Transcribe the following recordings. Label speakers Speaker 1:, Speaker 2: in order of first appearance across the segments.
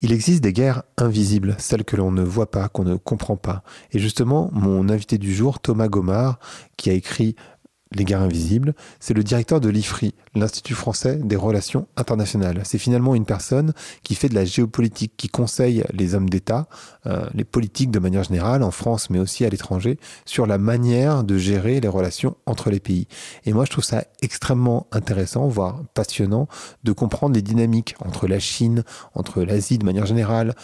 Speaker 1: Il existe des guerres invisibles, celles que l'on ne voit pas, qu'on ne comprend pas. Et justement, mon invité du jour, Thomas Gomard, qui a écrit Les guerres invisibles, c'est le directeur de l'IFRI, l'Institut français des relations internationales. C'est finalement une personne qui fait de la géopolitique, qui conseille les hommes d'État, les politiques de manière générale, en France mais aussi à l'étranger, sur la manière de gérer les relations entre les pays. Et moi, je trouve ça extrêmement intéressant, voire passionnant, de comprendre les dynamiques entre la Chine, entre l'Asie de manière générale,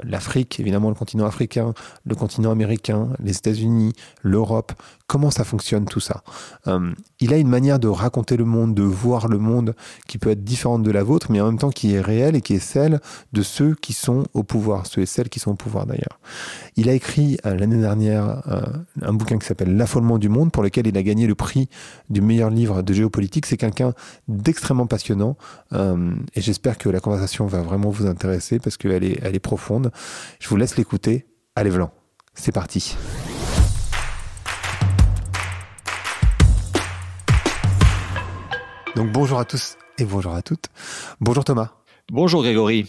Speaker 1: l'Afrique, évidemment le continent africain, le continent américain, les États-Unis, l'Europe. Comment ça fonctionne tout ça? Il a une manière de raconter le monde, de voir le monde qui peut être différente de la vôtre, mais en même temps qui est réelle et qui est celle de ceux qui sont au pouvoir, ceux et celles qui sont au pouvoir d'ailleurs. Il a écrit l'année dernière un bouquin qui s'appelle L'affolement du monde, pour lequel il a gagné le prix du meilleur livre de géopolitique. C'est quelqu'un d'extrêmement passionnant et j'espère que la conversation va vraiment vous intéresser parce elle est profonde. Je vous laisse l'écouter. Allez, Vlan, c'est parti. Donc bonjour à tous et bonjour à toutes. Bonjour Thomas.
Speaker 2: Bonjour Grégory.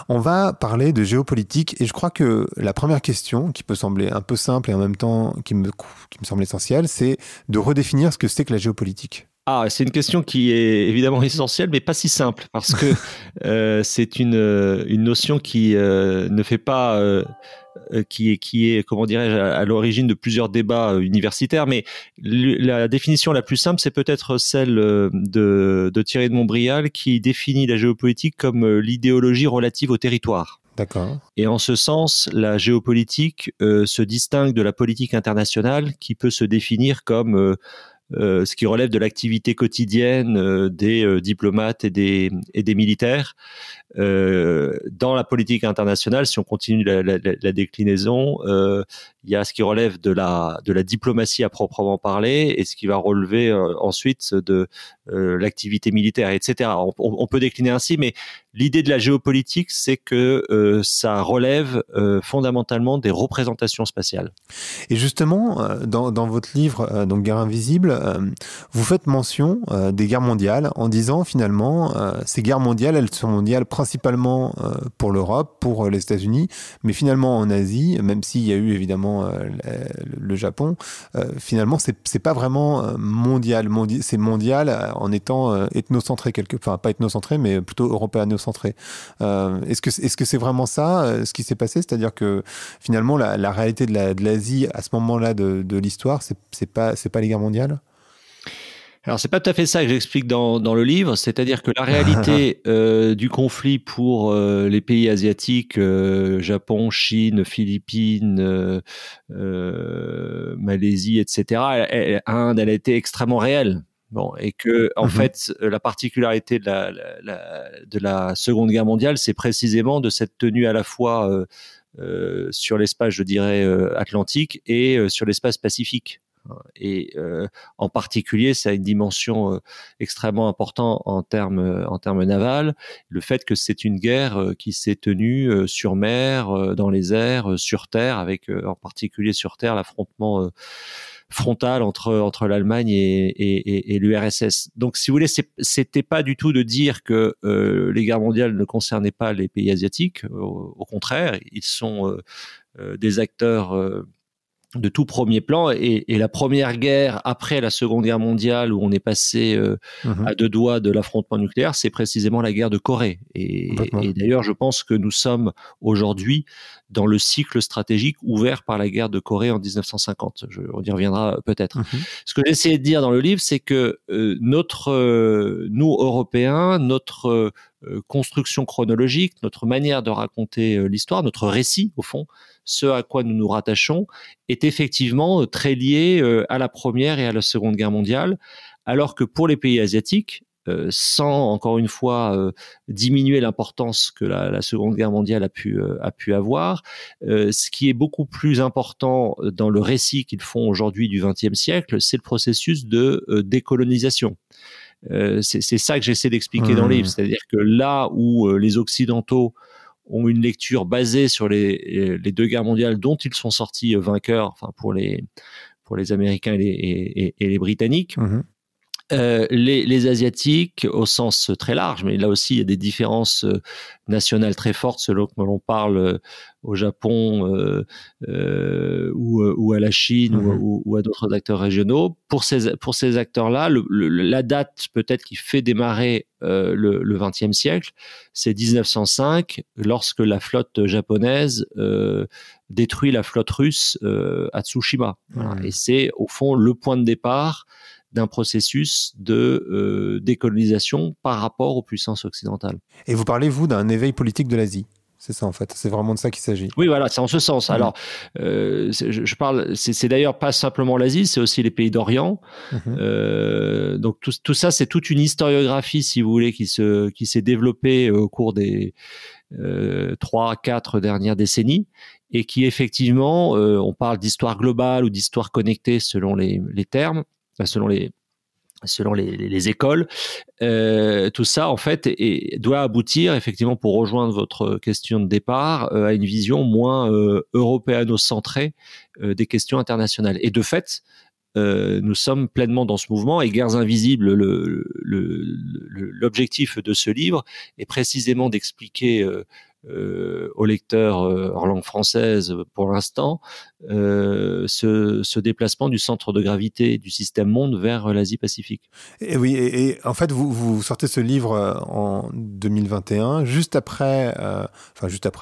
Speaker 1: On va parler de géopolitique et je crois que la première question, qui peut sembler un peu simple et en même temps qui me semble essentielle, c'est de redéfinir ce que c'est que la géopolitique.
Speaker 2: Ah, c'est une question qui est évidemment essentielle, mais pas si simple, parce que c'est une notion qui ne fait pas, qui est, comment dirais-je, à l'origine de plusieurs débats universitaires. Mais la définition la plus simple, c'est peut-être celle de Thierry de Montbrial, qui définit la géopolitique comme l'idéologie relative au territoire.
Speaker 1: D'accord.
Speaker 2: Et en ce sens, la géopolitique se distingue de la politique internationale, qui peut se définir comme ce qui relève de l'activité quotidienne des diplomates et des militaires. Dans la politique internationale, si on continue la déclinaison, il y a ce qui relève de la diplomatie à proprement parler et ce qui va relever ensuite de l'activité militaire, etc. On peut décliner ainsi, mais l'idée de la géopolitique, c'est que ça relève fondamentalement des représentations spatiales.
Speaker 1: Et justement, dans votre livre, donc Guerre invisible, vous faites mention des guerres mondiales en disant finalement, ces guerres mondiales, elles sont mondiales principalement pour l'Europe, pour les États-Unis, mais finalement en Asie, même s'il y a eu évidemment le Japon, finalement c'est pas vraiment mondial, c'est mondial en étant ethnocentré enfin pas ethnocentré, mais plutôt européanocentré. Est-ce que c'est vraiment ça ce qui s'est passé, c'est-à-dire que finalement la réalité de l'Asie à ce moment-là de l'histoire, c'est pas les guerres mondiales?
Speaker 2: Alors, c'est pas tout à fait ça que j'explique dans le livre, c'est-à-dire que la réalité du conflit pour les pays asiatiques, Japon, Chine, Philippines, Malaisie, etc., Inde, elle a été extrêmement réelle. Bon, et que en fait, la particularité de la Seconde Guerre mondiale, c'est précisément de cette tenue à la fois sur l'espace, je dirais, atlantique et sur l'espace pacifique. Et en particulier, ça a une dimension extrêmement importante en termes navals. Le fait que c'est une guerre qui s'est tenue sur mer, dans les airs, sur terre, avec en particulier sur terre l'affrontement frontal entre l'Allemagne et l'URSS. Donc, si vous voulez, c'était pas du tout de dire que les guerres mondiales ne concernaient pas les pays asiatiques. Au contraire, ils sont des acteurs de tout premier plan, et la première guerre après la Seconde Guerre mondiale, où on est passé à deux doigts de l'affrontement nucléaire, c'est précisément la guerre de Corée. Et d'ailleurs, je pense que nous sommes aujourd'hui dans le cycle stratégique ouvert par la guerre de Corée en 1950. On y reviendra peut-être. Ce que j'essaie de dire dans le livre, c'est que nous, Européens, notre construction chronologique, notre manière de raconter l'histoire, notre récit, au fond, ce à quoi nous nous rattachons, est effectivement très lié à la Première et à la Seconde Guerre mondiale, alors que pour les pays asiatiques, sans encore une fois diminuer l'importance que la Seconde Guerre mondiale a pu avoir, ce qui est beaucoup plus important dans le récit qu'ils font aujourd'hui du XXe siècle, c'est le processus de décolonisation. C'est ça que j'essaie d'expliquer dans le livre, c'est-à-dire que là où les Occidentaux ont une lecture basée sur les deux guerres mondiales dont ils sont sortis vainqueurs, enfin pour les Américains et les Britanniques, Les Asiatiques, au sens très large, mais là aussi il y a des différences nationales très fortes selon que l'on parle au Japon ou à la Chine ou à d'autres acteurs régionaux. Pour ces acteurs-là, la date peut-être qui fait démarrer le XXe siècle, c'est 1905, lorsque la flotte japonaise détruit la flotte russe à Tsushima. Voilà. Et c'est au fond le point de départ d'un processus de décolonisation par rapport aux puissances occidentales.
Speaker 1: Et vous parlez, vous, d'un éveil politique de l'Asie. C'est ça, en fait. C'est vraiment de ça qu'il s'agit.
Speaker 2: Oui, voilà, c'est en ce sens. Alors, je parle, c'est d'ailleurs pas simplement l'Asie, c'est aussi les pays d'Orient. Donc, tout ça, c'est toute une historiographie, si vous voulez, qui s'est développée au cours des 3-4 dernières décennies et qui, effectivement, on parle d'histoire globale ou d'histoire connectée selon les termes, selon les écoles, tout ça en fait doit aboutir effectivement, pour rejoindre votre question de départ, à une vision moins européano-centrée des questions internationales. Et de fait, nous sommes pleinement dans ce mouvement, et Guerres invisibles, l'objectif de ce livre est précisément d'expliquer aux lecteurs en langue française pour l'instant ce déplacement du centre de gravité du système monde vers l'Asie-Pacifique.
Speaker 1: Et oui, et en fait vous sortez ce livre en 2021, juste après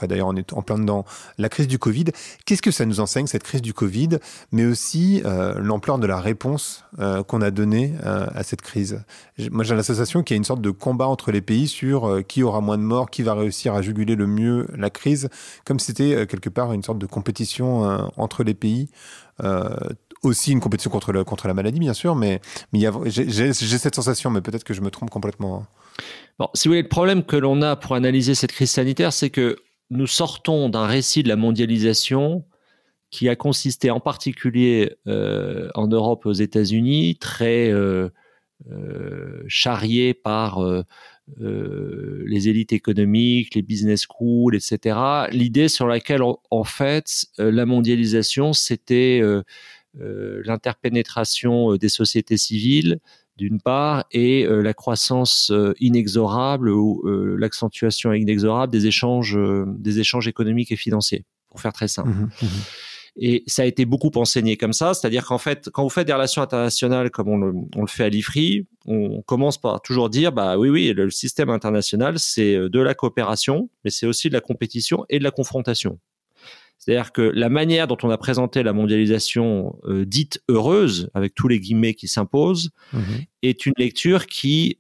Speaker 1: d'ailleurs, on est en plein dedans, la crise du Covid. Qu'est-ce que ça nous enseigne, cette crise du Covid, mais aussi l'ampleur de la réponse qu'on a donnée à cette crise? Moi, j'ai l'association qu'il y a une sorte de combat entre les pays sur qui aura moins de morts, qui va réussir à juguler le mieux la crise, comme si c'était quelque part une sorte de compétition entre les pays, aussi une compétition contre la maladie, bien sûr, mais j'ai cette sensation, mais peut-être que je me trompe complètement.
Speaker 2: Bon, si vous voulez, le problème que l'on a pour analyser cette crise sanitaire, c'est que nous sortons d'un récit de la mondialisation qui a consisté en particulier en Europe et aux États-Unis, très charrié par les élites économiques, les business schools, etc. L'idée sur laquelle, en fait, la mondialisation, c'était l'interpénétration des sociétés civiles, d'une part, et la croissance inexorable ou l'accentuation inexorable des échanges économiques et financiers, pour faire très simple. Et ça a été beaucoup enseigné comme ça, c'est-à-dire qu'en fait, quand vous faites des relations internationales comme on le fait à l'IFRI, on commence par toujours dire, oui, le système international, c'est de la coopération, mais c'est aussi de la compétition et de la confrontation. C'est-à-dire que la manière dont on a présenté la mondialisation dite heureuse, avec tous les guillemets qui s'imposent, est une lecture qui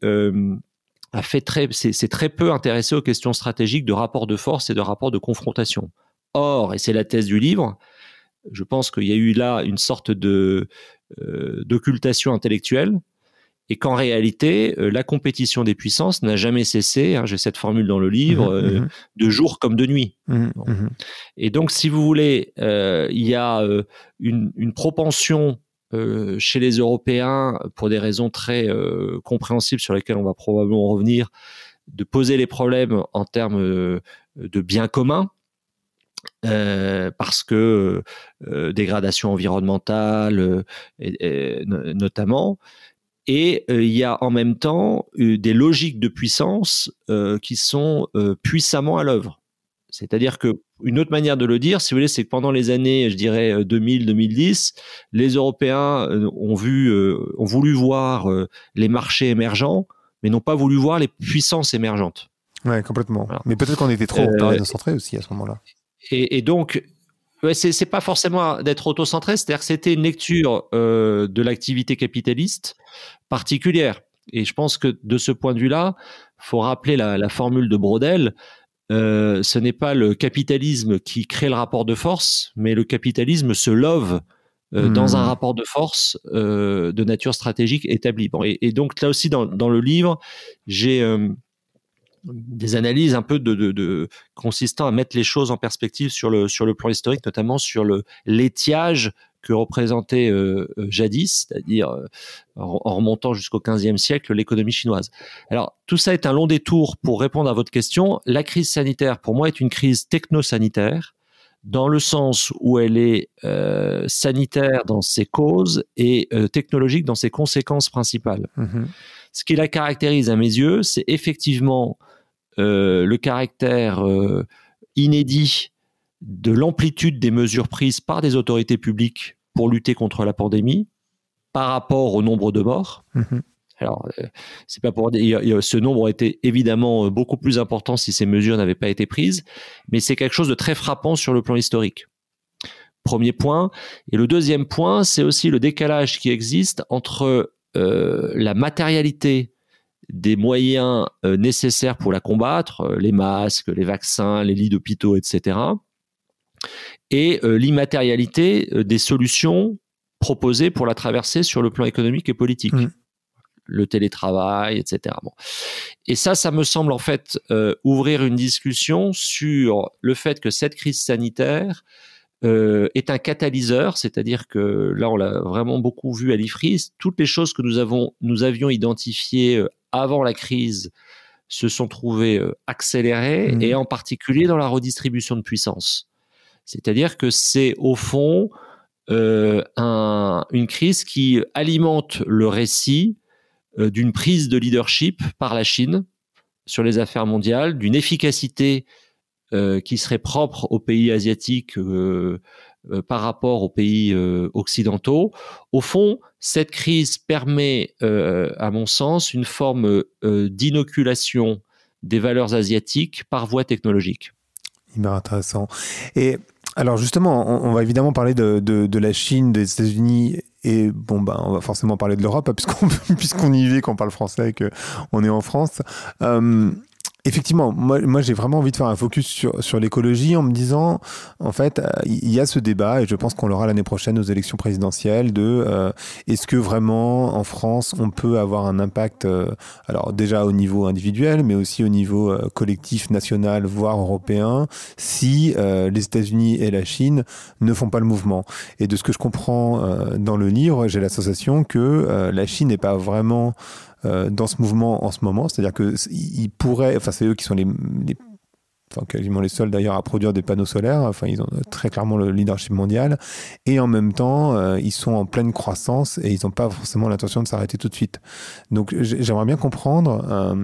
Speaker 2: s'est très peu intéressée aux questions stratégiques de rapport de force et de rapport de confrontation. Or, et c'est la thèse du livre, je pense qu'il y a eu là une sorte d'occultation intellectuelle, et qu'en réalité, la compétition des puissances n'a jamais cessé, j'ai cette formule dans le livre, de jour comme de nuit. Et donc, si vous voulez, il y a une propension chez les Européens, pour des raisons très compréhensibles sur lesquelles on va probablement revenir, de poser les problèmes en termes de biens communs, parce que dégradation environnementale notamment, et il y a en même temps des logiques de puissance qui sont puissamment à l'œuvre. C'est-à-dire que une autre manière de le dire, si vous voulez, c'est que pendant les années, je dirais 2000-2010, les Européens ont voulu voir les marchés émergents, mais n'ont pas voulu voir les puissances émergentes.
Speaker 1: Ouais, complètement. Voilà. Mais peut-être qu'on était trop auto-centré aussi à ce moment-là.
Speaker 2: Et donc, c'est pas forcément d'être auto-centré, c'est-à-dire que c'était une lecture de l'activité capitaliste particulière. Et je pense que de ce point de vue-là, faut rappeler la formule de Braudel. Ce n'est pas le capitalisme qui crée le rapport de force, mais le capitalisme se love dans un rapport de force de nature stratégique établi. Bon, et donc là aussi, dans le livre, j'ai des analyses un peu consistant à mettre les choses en perspective sur le plan historique, notamment sur l'étiage que représentait jadis, c'est-à-dire en remontant jusqu'au XVe siècle, l'économie chinoise. Alors, tout ça est un long détour pour répondre à votre question. La crise sanitaire, pour moi, est une crise techno-sanitaire, dans le sens où elle est sanitaire dans ses causes et technologique dans ses conséquences principales. Ce qui la caractérise à mes yeux, c'est effectivement le caractère inédit de l'amplitude des mesures prises par des autorités publiques pour lutter contre la pandémie par rapport au nombre de morts. Alors, c'est pas pour dire, ce nombre aurait été évidemment beaucoup plus important si ces mesures n'avaient pas été prises, mais c'est quelque chose de très frappant sur le plan historique. Premier point. Et le deuxième point, c'est aussi le décalage qui existe entre la matérialité des moyens nécessaires pour la combattre, les masques, les vaccins, les lits d'hôpitaux, etc., et l'immatérialité des solutions proposées pour la traverser sur le plan économique et politique. Le télétravail, etc. Bon. Et ça me semble en fait ouvrir une discussion sur le fait que cette crise sanitaire est un catalyseur, c'est-à-dire que là on l'a vraiment beaucoup vu à l'IFRI, toutes les choses que nous avions identifiées avant la crise se sont trouvées accélérées, et en particulier dans la redistribution de puissance. C'est-à-dire que c'est au fond une crise qui alimente le récit d'une prise de leadership par la Chine sur les affaires mondiales, d'une efficacité qui serait propre aux pays asiatiques par rapport aux pays occidentaux. Au fond, cette crise permet, à mon sens, une forme d'inoculation des valeurs asiatiques par voie technologique.
Speaker 1: Hyper intéressant. Et alors justement, on va évidemment parler de la Chine, des États-Unis, et bon, on va forcément parler de l'Europe, puisqu'on y vit, qu'on parle français, qu'on est en France. Effectivement, moi j'ai vraiment envie de faire un focus sur l'écologie en me disant, en fait, il y a ce débat, et je pense qu'on l'aura l'année prochaine aux élections présidentielles, est-ce que vraiment en France on peut avoir un impact, alors déjà au niveau individuel, mais aussi au niveau collectif, national, voire européen, si les États-Unis et la Chine ne font pas le mouvement. Et de ce que je comprends dans le livre, j'ai la sensation que la Chine n'est pas vraiment dans ce mouvement en ce moment, c'est-à-dire qu'ils pourraient, enfin c'est eux qui sont quasiment les seuls d'ailleurs à produire des panneaux solaires, enfin ils ont très clairement le leadership mondial, et en même temps ils sont en pleine croissance et ils n'ont pas forcément l'intention de s'arrêter tout de suite. Donc j'aimerais bien comprendre,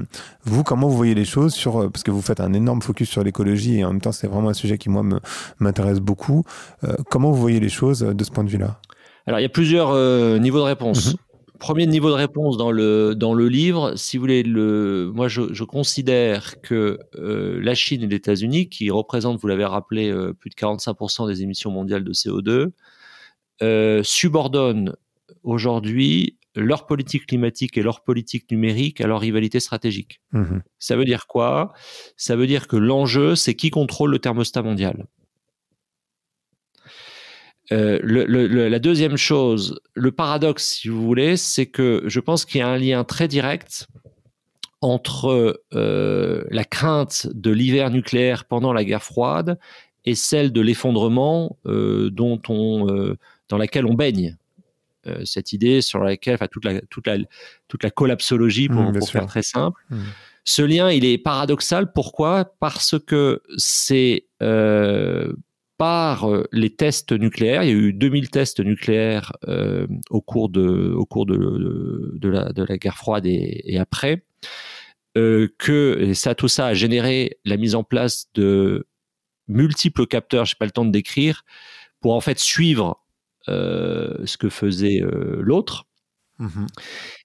Speaker 1: vous, comment vous voyez les choses, parce que vous faites un énorme focus sur l'écologie et en même temps c'est vraiment un sujet qui moi m'intéresse beaucoup. Comment vous voyez les choses de ce point de vue-là?
Speaker 2: Alors il y a plusieurs niveaux de réponse. Premier niveau de réponse dans le livre, si vous voulez, moi je considère que la Chine et les États-Unis, qui représentent, vous l'avez rappelé, plus de 45% des émissions mondiales de CO2, subordonnent aujourd'hui leur politique climatique et leur politique numérique à leur rivalité stratégique. Ça veut dire quoi? Ça veut dire que l'enjeu, c'est qui contrôle le thermostat mondial. La deuxième chose, le paradoxe, si vous voulez, c'est que je pense qu'il y a un lien très direct entre la crainte de l'hiver nucléaire pendant la guerre froide et celle de l'effondrement dans laquelle on baigne. Cette idée sur laquelle, enfin, toute la collapsologie, pour faire très simple. Ce lien, il est paradoxal. Pourquoi? Parce que c'est par les tests nucléaires, il y a eu 2000 tests nucléaires au cours de la guerre froide et après, tout ça a généré la mise en place de multiples capteurs, j'ai pas le temps de décrire, pour en fait suivre ce que faisait l'autre,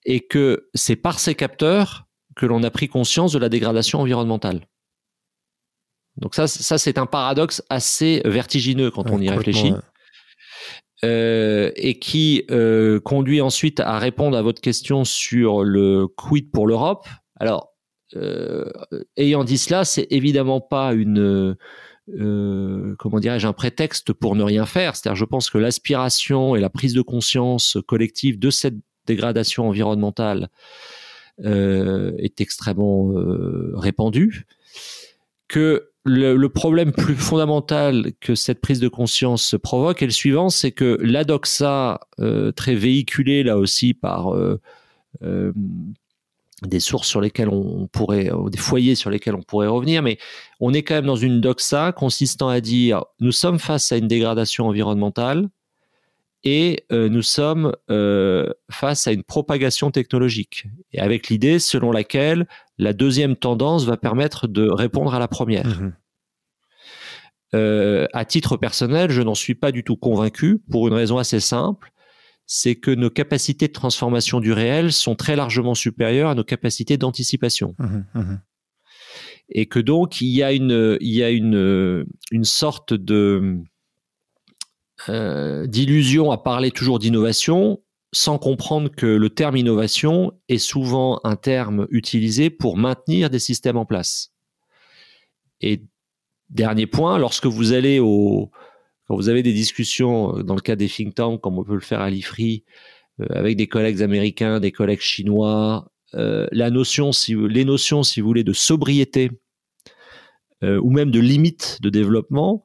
Speaker 2: et que c'est par ces capteurs que l'on a pris conscience de la dégradation environnementale. Donc ça c'est un paradoxe assez vertigineux quand on y réfléchit, et qui conduit ensuite à répondre à votre question sur le quid pour l'Europe. Alors, ayant dit cela, c'est évidemment pas un prétexte pour ne rien faire. C'est-à-dire, je pense que l'aspiration et la prise de conscience collective de cette dégradation environnementale est extrêmement répandue, que le problème plus fondamental que cette prise de conscience provoque est le suivant, c'est que la doxa très véhiculée là aussi par des sources sur lesquelles on pourrait, des foyers sur lesquels on pourrait revenir, mais on est quand même dans une doxa consistant à dire nous sommes face à une dégradation environnementale et nous sommes face à une propagation technologique, et avec l'idée selon laquelle la deuxième tendance va permettre de répondre à la première. À titre personnel, je n'en suis pas du tout convaincu pour une raison assez simple, c'est que nos capacités de transformation du réel sont très largement supérieures à nos capacités d'anticipation. Et que donc, il y a une sorte d'illusion à parler toujours d'innovation, sans comprendre que le terme innovation est souvent un terme utilisé pour maintenir des systèmes en place. Et dernier point, lorsque vous allez quand vous avez des discussions dans le cadre des think tanks, comme on peut le faire à l'IFRI, avec des collègues américains, des collègues chinois, les notions, si vous voulez, de sobriété ou même de limite de développement.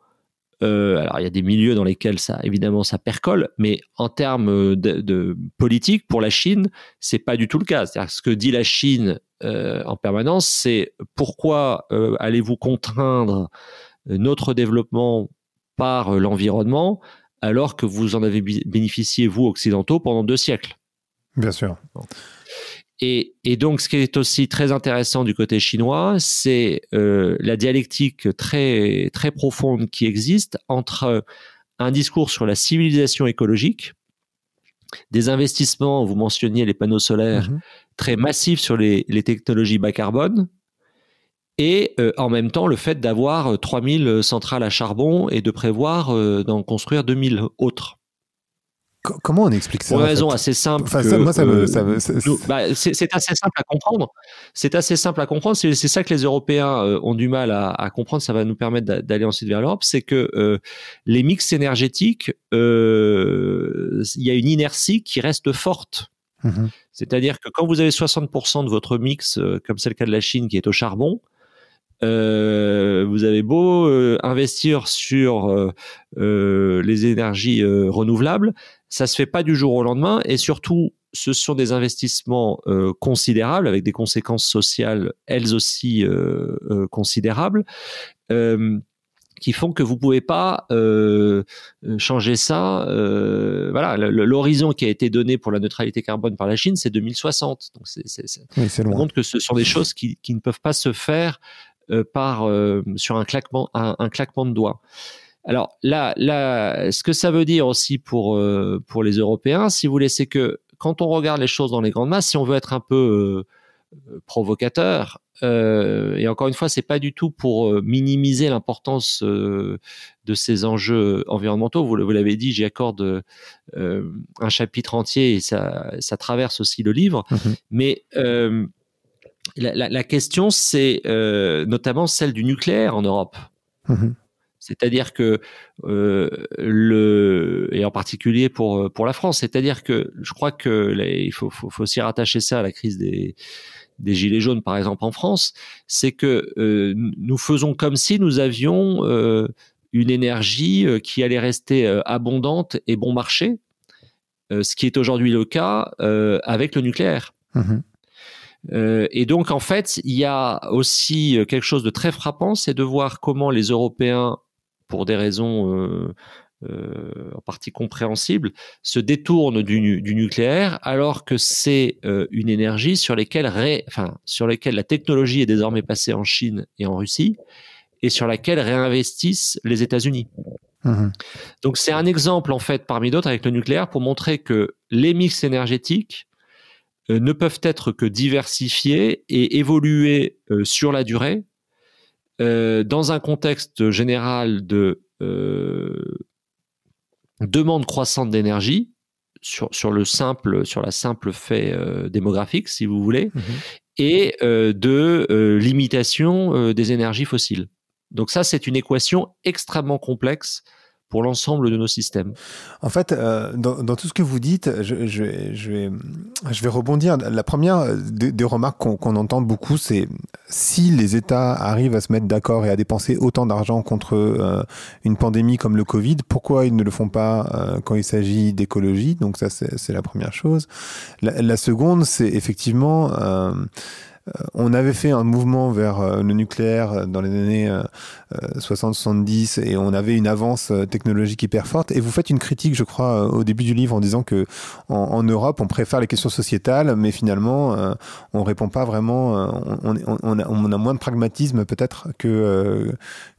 Speaker 2: Alors, il y a des milieux dans lesquels évidemment, ça percole, mais en termes de politique, pour la Chine, c'est pas du tout le cas. C'est-à-dire, ce que dit la Chine en permanence, c'est pourquoi allez-vous contraindre notre développement par l'environnement, alors que vous en avez bénéficié, vous, occidentaux, pendant 2 siècles.
Speaker 1: Bien sûr.
Speaker 2: Et donc, ce qui est aussi très intéressant du côté chinois, c'est la dialectique très, très profonde qui existe entre un discours sur la civilisation écologique, des investissements, vous mentionniez les panneaux solaires, très massifs sur les technologies bas carbone, et en même temps le fait d'avoir 3000 centrales à charbon et de prévoir d'en construire 2000 autres.
Speaker 1: Comment on explique ça?
Speaker 2: Pour une raison assez simple.
Speaker 1: Enfin, c'est
Speaker 2: assez simple à comprendre. C'est assez simple à comprendre. C'est ça que les Européens ont du mal à comprendre. Ça va nous permettre d'aller ensuite vers l'Europe. C'est que les mix énergétiques, il y a une inertie qui reste forte. C'est-à-dire que quand vous avez 60% de votre mix, comme c'est le cas de la Chine, qui est au charbon, vous avez beau investir sur les énergies renouvelables, ça se fait pas du jour au lendemain, et surtout ce sont des investissements considérables avec des conséquences sociales elles aussi considérables, qui font que vous pouvez pas changer ça. Voilà, l'horizon qui a été donné pour la neutralité carbone par la Chine, c'est 2060. Donc ça montre que ce sont des choses qui ne peuvent pas se faire sur un claquement de doigts. Alors là, ce que ça veut dire aussi pour les Européens, si vous voulez, c'est que quand on regarde les choses dans les grandes masses, si on veut être un peu provocateur, et encore une fois, c'est pas du tout pour minimiser l'importance de ces enjeux environnementaux. Vous l'avez dit, j'y accorde un chapitre entier, et ça traverse aussi le livre. Mais la question, c'est notamment celle du nucléaire en Europe. C'est-à-dire que et en particulier pour la France, c'est-à-dire que je crois que il faut aussi rattacher ça à la crise des gilets jaunes, par exemple en France, c'est que nous faisons comme si nous avions une énergie qui allait rester abondante et bon marché, ce qui est aujourd'hui le cas avec le nucléaire. Et donc, en fait, il y a aussi quelque chose de très frappant, c'est de voir comment les Européens, pour des raisons en partie compréhensibles, se détournent du nucléaire, alors que c'est une énergie sur laquelle la technologie est désormais passée en Chine et en Russie, et sur laquelle réinvestissent les États-Unis. Donc, c'est un exemple, en fait, parmi d'autres, avec le nucléaire, pour montrer que les mix énergétiques ne peuvent être que diversifiés et évoluer sur la durée dans un contexte général de demande croissante d'énergie sur la simple fait démographique, si vous voulez, et de limitation des énergies fossiles. Donc ça, c'est une équation extrêmement complexe pour l'ensemble de nos systèmes.
Speaker 1: En fait, dans tout ce que vous dites, je vais rebondir. La première des remarques qu'on entend beaucoup, c'est si les États arrivent à se mettre d'accord et à dépenser autant d'argent contre une pandémie comme le Covid, pourquoi ils ne le font pas quand il s'agit d'écologie? Donc ça, c'est la première chose. La seconde, c'est effectivement... on avait fait un mouvement vers le nucléaire dans les années 60-70 et on avait une avance technologique hyper forte. Et vous faites une critique, je crois, au début du livre en disant que en Europe, on préfère les questions sociétales, mais finalement, on répond pas vraiment. On a moins de pragmatisme peut-être que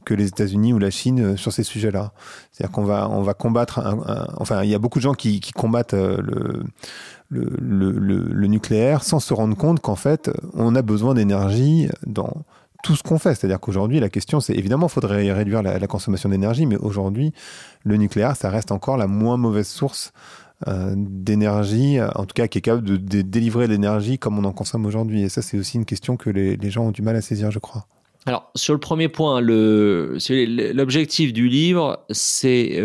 Speaker 1: les États-Unis ou la Chine sur ces sujets-là. C'est-à-dire qu'on va combattre. Enfin, il y a beaucoup de gens qui combattent le nucléaire sans se rendre compte qu'en fait, on a besoin d'énergie dans tout ce qu'on fait. C'est-à-dire qu'aujourd'hui, la question, c'est évidemment, il faudrait réduire la consommation d'énergie, mais aujourd'hui, le nucléaire, ça reste encore la moins mauvaise source d'énergie, en tout cas qui est capable de délivrer l'énergie comme on en consomme aujourd'hui. Et ça, c'est aussi une question que les gens ont du mal à saisir, je crois.
Speaker 2: Alors, sur le premier point, l'objectif du livre, c'est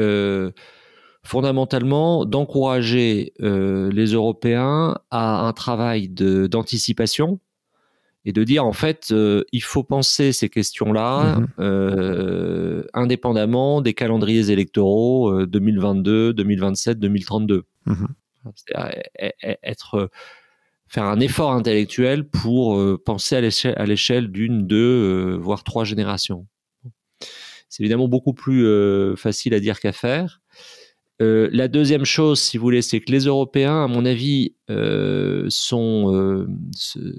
Speaker 2: fondamentalement d'encourager les Européens à un travail d'anticipation et de dire en fait il faut penser ces questions-là indépendamment des calendriers électoraux 2022, 2027, 2032. C'est-à-dire faire un effort intellectuel pour penser à l'échelle d'une, deux, voire trois générations. C'est évidemment beaucoup plus facile à dire qu'à faire. La deuxième chose, si vous voulez, c'est que les Européens, à mon avis, sont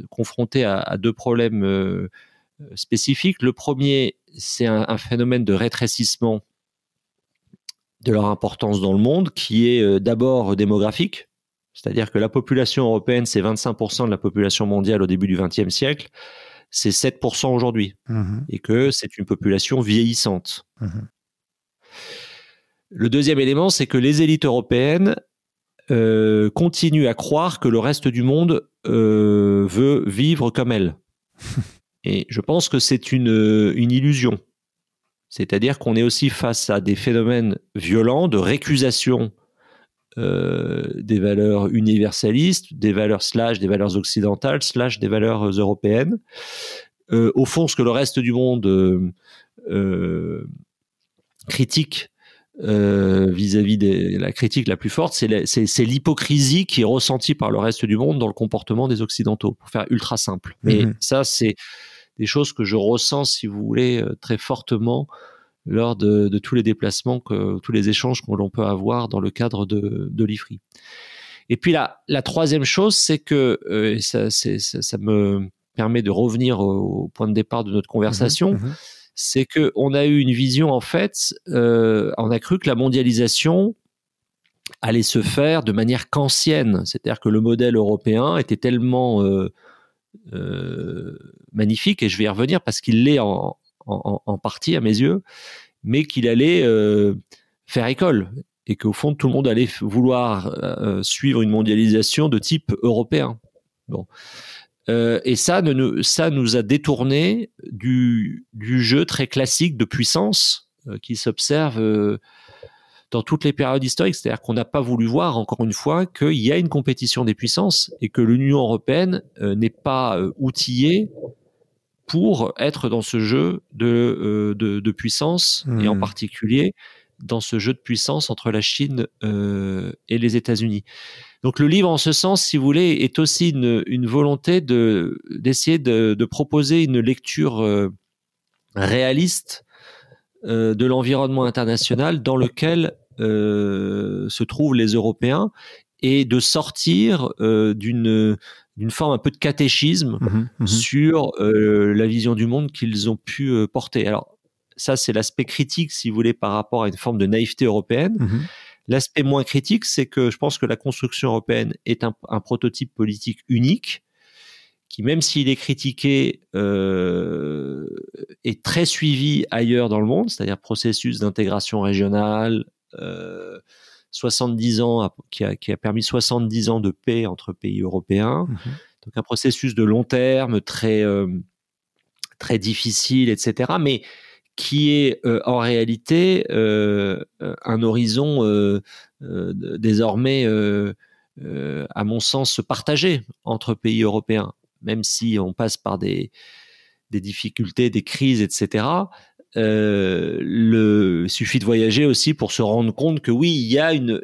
Speaker 2: confrontés à deux problèmes spécifiques. Le premier, c'est un phénomène de rétrécissement de leur importance dans le monde, qui est d'abord démographique, c'est-à-dire que la population européenne, c'est 25% de la population mondiale au début du XXe siècle, c'est 7% aujourd'hui, et que c'est une population vieillissante. Le deuxième élément, c'est que les élites européennes continuent à croire que le reste du monde veut vivre comme elles. Et je pense que c'est une illusion. C'est-à-dire qu'on est aussi face à des phénomènes violents de récusation des valeurs universalistes, des valeurs des valeurs occidentales, des valeurs européennes. Au fond, ce que le reste du monde critique vis-à-vis de la critique la plus forte, c'est l'hypocrisie qui est ressentie par le reste du monde dans le comportement des Occidentaux, pour faire ultra simple. Mais ça, c'est des choses que je ressens, si vous voulez, très fortement lors de tous les déplacements, tous les échanges que l'on peut avoir dans le cadre de l'IFRI. Et puis la troisième chose, c'est que ça me permet de revenir au point de départ de notre conversation, c'est qu'on a eu une vision, en fait, on a cru que la mondialisation allait se faire de manière kantienne, c'est-à-dire que le modèle européen était tellement magnifique, et je vais y revenir parce qu'il l'est en partie à mes yeux, mais qu'il allait faire école, et qu'au fond tout le monde allait vouloir suivre une mondialisation de type européen. Bon. Et ça nous a détourné du jeu très classique de puissance qui s'observe dans toutes les périodes historiques. C'est-à-dire qu'on n'a pas voulu voir, encore une fois, qu'il y a une compétition des puissances et que l'Union européenne n'est pas outillée pour être dans ce jeu de puissance, et en particulier dans ce jeu de puissance entre la Chine et les États-Unis. Donc le livre, en ce sens, si vous voulez, est aussi une volonté d'essayer de proposer une lecture réaliste de l'environnement international dans lequel se trouvent les Européens, et de sortir d'une forme un peu de catéchisme sur la vision du monde qu'ils ont pu porter. Alors ça, c'est l'aspect critique, si vous voulez, par rapport à une forme de naïveté européenne. L'aspect moins critique, c'est que je pense que la construction européenne est un prototype politique unique, qui, même s'il est critiqué, est très suivi ailleurs dans le monde, c'est-à-dire processus d'intégration régionale, 70 ans, qui a permis 70 ans de paix entre pays européens. Donc un processus de long terme, très difficile, etc., mais qui est en réalité un horizon désormais, à mon sens, partagé entre pays européens, même si on passe par des difficultés, des crises, etc. Il suffit de voyager aussi pour se rendre compte que oui, il y a une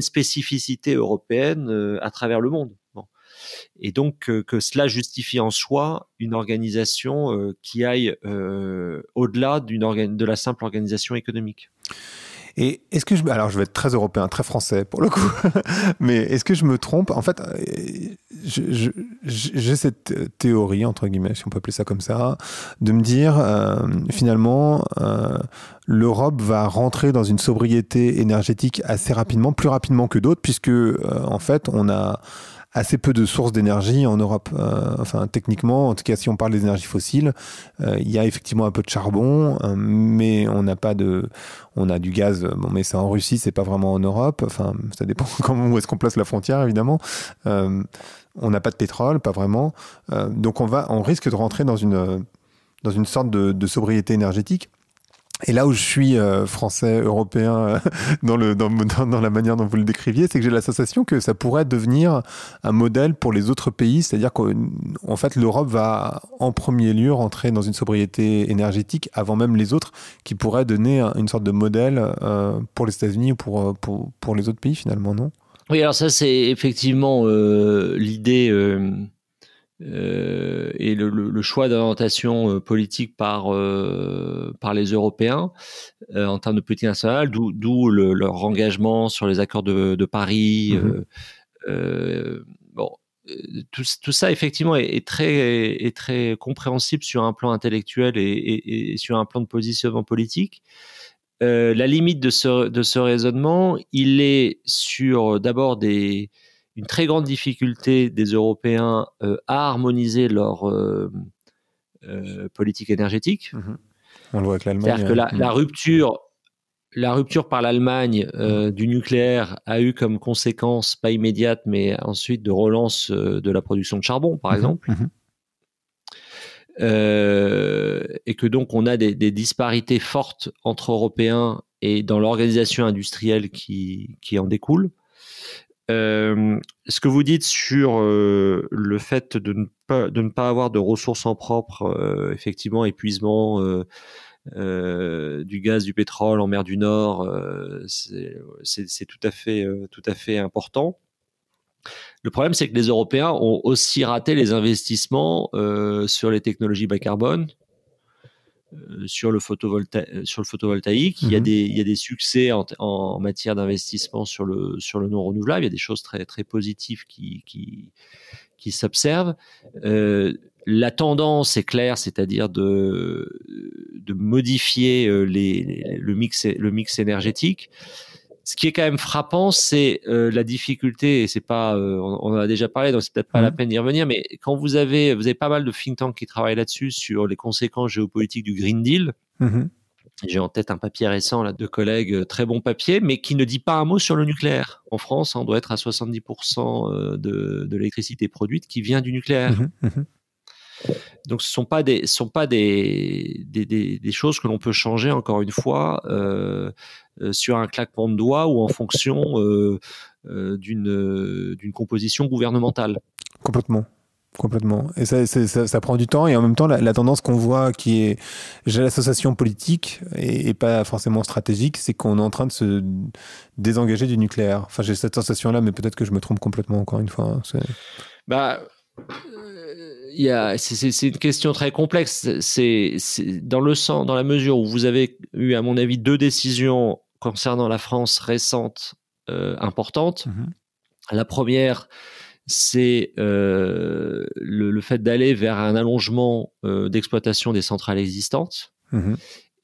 Speaker 2: spécificité européenne à travers le monde. Bon. Et donc que cela justifie en soi une organisation qui aille au-delà de la simple organisation économique.
Speaker 1: Et est-ce que alors je vais être très européen, très français pour le coup, mais est-ce que je me trompe? En fait, j'ai cette théorie, entre guillemets, si on peut appeler ça comme ça, de me dire, finalement, l'Europe va rentrer dans une sobriété énergétique assez rapidement, plus rapidement que d'autres, puisque, en fait, on a assez peu de sources d'énergie en Europe. Enfin, techniquement, en tout cas, si on parle des énergies fossiles, il y a effectivement un peu de charbon, mais on n'a pas de... On a du gaz, bon, mais c'est en Russie, c'est pas vraiment en Europe. Enfin, ça dépend où est-ce qu'on place la frontière, évidemment. On n'a pas de pétrole, pas vraiment. Donc, on risque de rentrer dans une sorte de sobriété énergétique. Et là où je suis français, européen, dans la manière dont vous le décriviez, c'est que j'ai la sensation que ça pourrait devenir un modèle pour les autres pays. C'est-à-dire qu'en fait, l'Europe va en premier lieu rentrer dans une sobriété énergétique avant même les autres, qui pourrait donner une sorte de modèle pour les États-Unis ou pour les autres pays, finalement, non?
Speaker 2: Oui, alors ça, c'est effectivement l'idée... et le choix d'orientation politique par les Européens en termes de politique nationale, d'où leur engagement sur les accords de Paris. Bon, tout ça effectivement est très compréhensible sur un plan intellectuel et sur un plan de positionnement politique. La limite de ce raisonnement, il est sur d'abord une très grande difficulté des Européens à harmoniser leur politique énergétique.
Speaker 1: On le voit avec l'Allemagne.
Speaker 2: C'est-à-dire que la rupture par l'Allemagne du nucléaire a eu comme conséquence, pas immédiate, mais ensuite de relance de la production de charbon, par exemple. Et que donc on a des disparités fortes entre Européens et dans l'organisation industrielle qui en découle. Ce que vous dites sur le fait de ne pas avoir de ressources en propre, effectivement, épuisement du gaz, du pétrole en mer du Nord, c'est tout à fait important. Le problème, c'est que les Européens ont aussi raté les investissements sur les technologies bas carbone, sur le photovoltaïque. Il y a des succès en matière d'investissement sur le non renouvelable. Il y a des choses très très positives qui s'observent. La tendance est claire, c'est-à-dire de modifier le mix énergétique. Ce qui est quand même frappant, c'est la difficulté, et c'est pas, on en a déjà parlé, donc c'est peut-être pas la peine d'y revenir, mais quand vous avez pas mal de think tanks qui travaillent là-dessus sur les conséquences géopolitiques du Green Deal. J'ai en tête un papier récent là, de collègues, très bon papier, mais qui ne dit pas un mot sur le nucléaire. En France, on doit être à 70% de l'électricité produite qui vient du nucléaire. Donc, ce sont pas des choses que l'on peut changer, encore une fois, sur un claquement de doigts ou en fonction d'une composition gouvernementale.
Speaker 1: Complètement. Et ça prend du temps, et en même temps, la tendance qu'on voit qui est l'association politique et pas forcément stratégique, c'est qu'on est en train de se désengager du nucléaire. Enfin, j'ai cette sensation-là, mais peut-être que je me trompe complètement, encore une fois.
Speaker 2: C'est une question très complexe. C'est dans la mesure où vous avez eu, à mon avis, 2 décisions concernant la France récentes importantes. La première, c'est le fait d'aller vers un allongement d'exploitation des centrales existantes.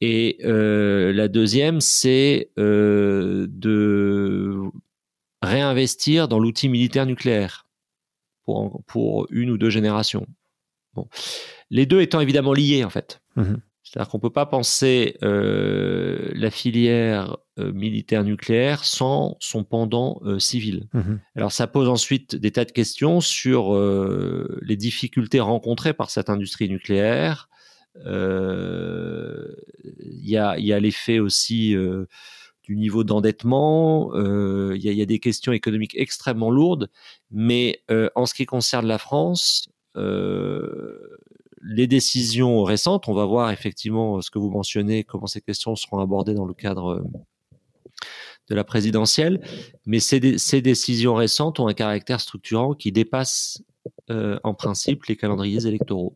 Speaker 2: Et la deuxième, c'est de réinvestir dans l'outil militaire nucléaire pour 1 ou 2 générations. Bon. Les deux étant évidemment liés, en fait. C'est-à-dire qu'on ne peut pas penser la filière militaire nucléaire sans son pendant civil. Alors, ça pose ensuite des tas de questions sur les difficultés rencontrées par cette industrie nucléaire Il y a l'effet aussi du niveau d'endettement. Il y a des questions économiques extrêmement lourdes. Mais en ce qui concerne la France, les décisions récentes, on va voir effectivement ce que vous mentionnez, comment ces questions seront abordées dans le cadre de la présidentielle, mais ces décisions récentes ont un caractère structurant qui dépasse en principe les calendriers électoraux.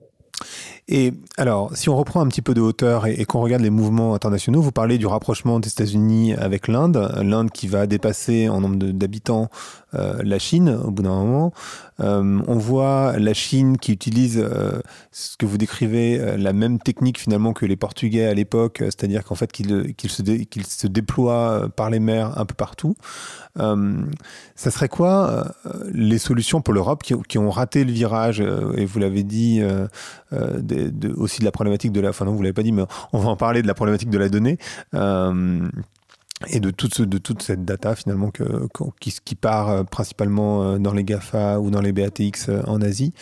Speaker 1: Et alors, si on reprend un petit peu de hauteur et qu'on regarde les mouvements internationaux, vous parlez du rapprochement des États-Unis avec l'Inde qui va dépasser en nombre d'habitants la Chine au bout d'un moment. On voit la Chine qui utilise ce que vous décrivez, la même technique finalement que les Portugais à l'époque, c'est-à-dire qu'en fait qu'ils se déploient par les mers un peu partout. Ça serait quoi les solutions pour l'Europe qui ont raté le virage et vous l'avez dit aussi de la problématique de la... Enfin non, vous l'avez pas dit, mais on va en parler de la problématique de la donnée et de toute cette data finalement qui part principalement dans les GAFA ou dans les BATX en Asie.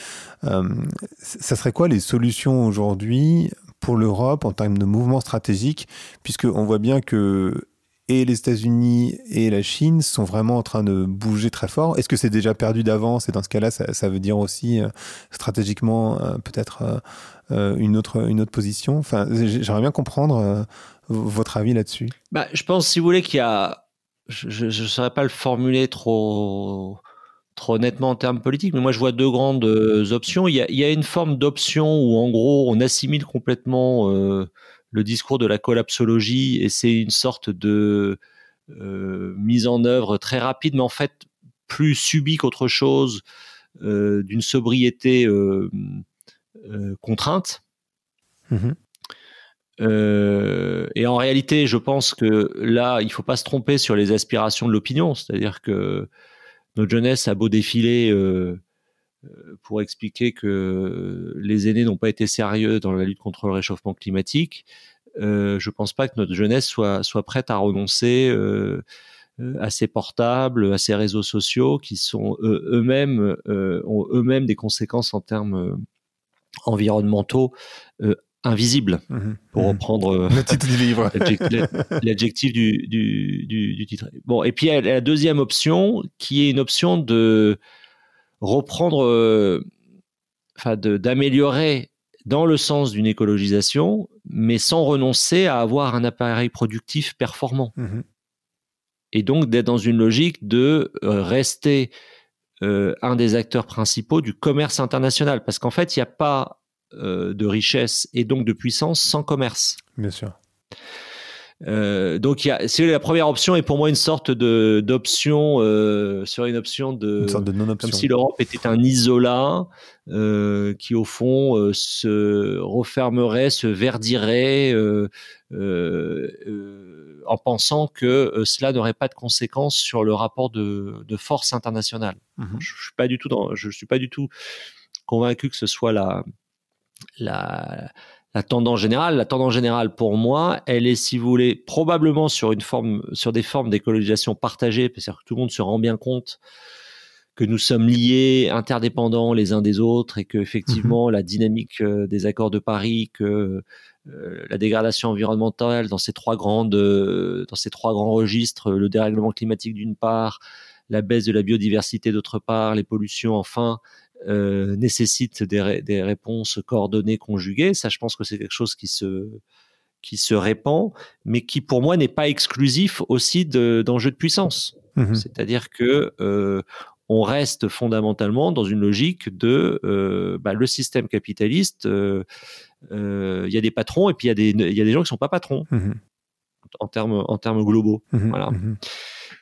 Speaker 1: Ça serait quoi les solutions aujourd'hui pour l'Europe en termes de mouvement stratégique, puisqu'on voit bien que et les États-Unis et la Chine sont vraiment en train de bouger très fort. Est-ce que c'est déjà perdu d'avance? Et dans ce cas-là, ça veut dire aussi stratégiquement peut-être une autre position. Enfin, j'aimerais bien comprendre votre avis là-dessus.
Speaker 2: Je pense, si vous voulez, qu'il y a... Je ne saurais pas le formuler trop nettement en termes politiques, mais moi je vois deux grandes options. Il y a une forme d'option où en gros on assimile complètement le discours de la collapsologie et c'est une sorte de mise en œuvre très rapide, mais en fait plus subie qu'autre chose, d'une sobriété contrainte.
Speaker 1: Mmh.
Speaker 2: Et en réalité, je pense que là, il ne faut pas se tromper sur les aspirations de l'opinion, c'est-à-dire que notre jeunesse a beau défiler pour expliquer que les aînés n'ont pas été sérieux dans la lutte contre le réchauffement climatique. Je ne pense pas que notre jeunesse soit prête à renoncer à ces portables, à ces réseaux sociaux qui sont eux-mêmes ont eux-mêmes des conséquences en termes environnementaux invisibles, pour reprendre
Speaker 1: le titre du livre,
Speaker 2: l'adjectif du titre. Bon, et puis il y a la deuxième option qui est une option de reprendre, d'améliorer dans le sens d'une écologisation, mais sans renoncer à avoir un appareil productif performant. Et donc d'être dans une logique de rester un des acteurs principaux du commerce international, parce qu'en fait, il n'y a pas de richesse et donc de puissance sans commerce.
Speaker 1: Bien sûr.
Speaker 2: Donc c'est la première option et pour moi une sorte d'option sur une option
Speaker 1: une sorte de non-option,
Speaker 2: comme si l'Europe était un isolat qui au fond se refermerait, se verdirait en pensant que cela n'aurait pas de conséquences sur le rapport de force internationale. Je suis pas du tout convaincu que ce soit la tendance générale. La tendance générale, pour moi, elle est, si vous voulez, probablement sur des formes d'écologisation partagée, c'est-à-dire que tout le monde se rend bien compte que nous sommes liés, interdépendants les uns des autres, et que effectivement la dynamique des accords de Paris, que la dégradation environnementale dans ces trois grands registres, le dérèglement climatique d'une part, la baisse de la biodiversité d'autre part, les pollutions enfin, nécessite des réponses coordonnées, conjuguées. Ça, je pense que c'est quelque chose qui se répand, mais qui, pour moi, n'est pas exclusif aussi d'enjeux de puissance. C'est-à-dire que on reste fondamentalement dans une logique de le système capitaliste. Il y a des patrons et puis il y a des gens qui sont pas patrons en termes globaux. Voilà.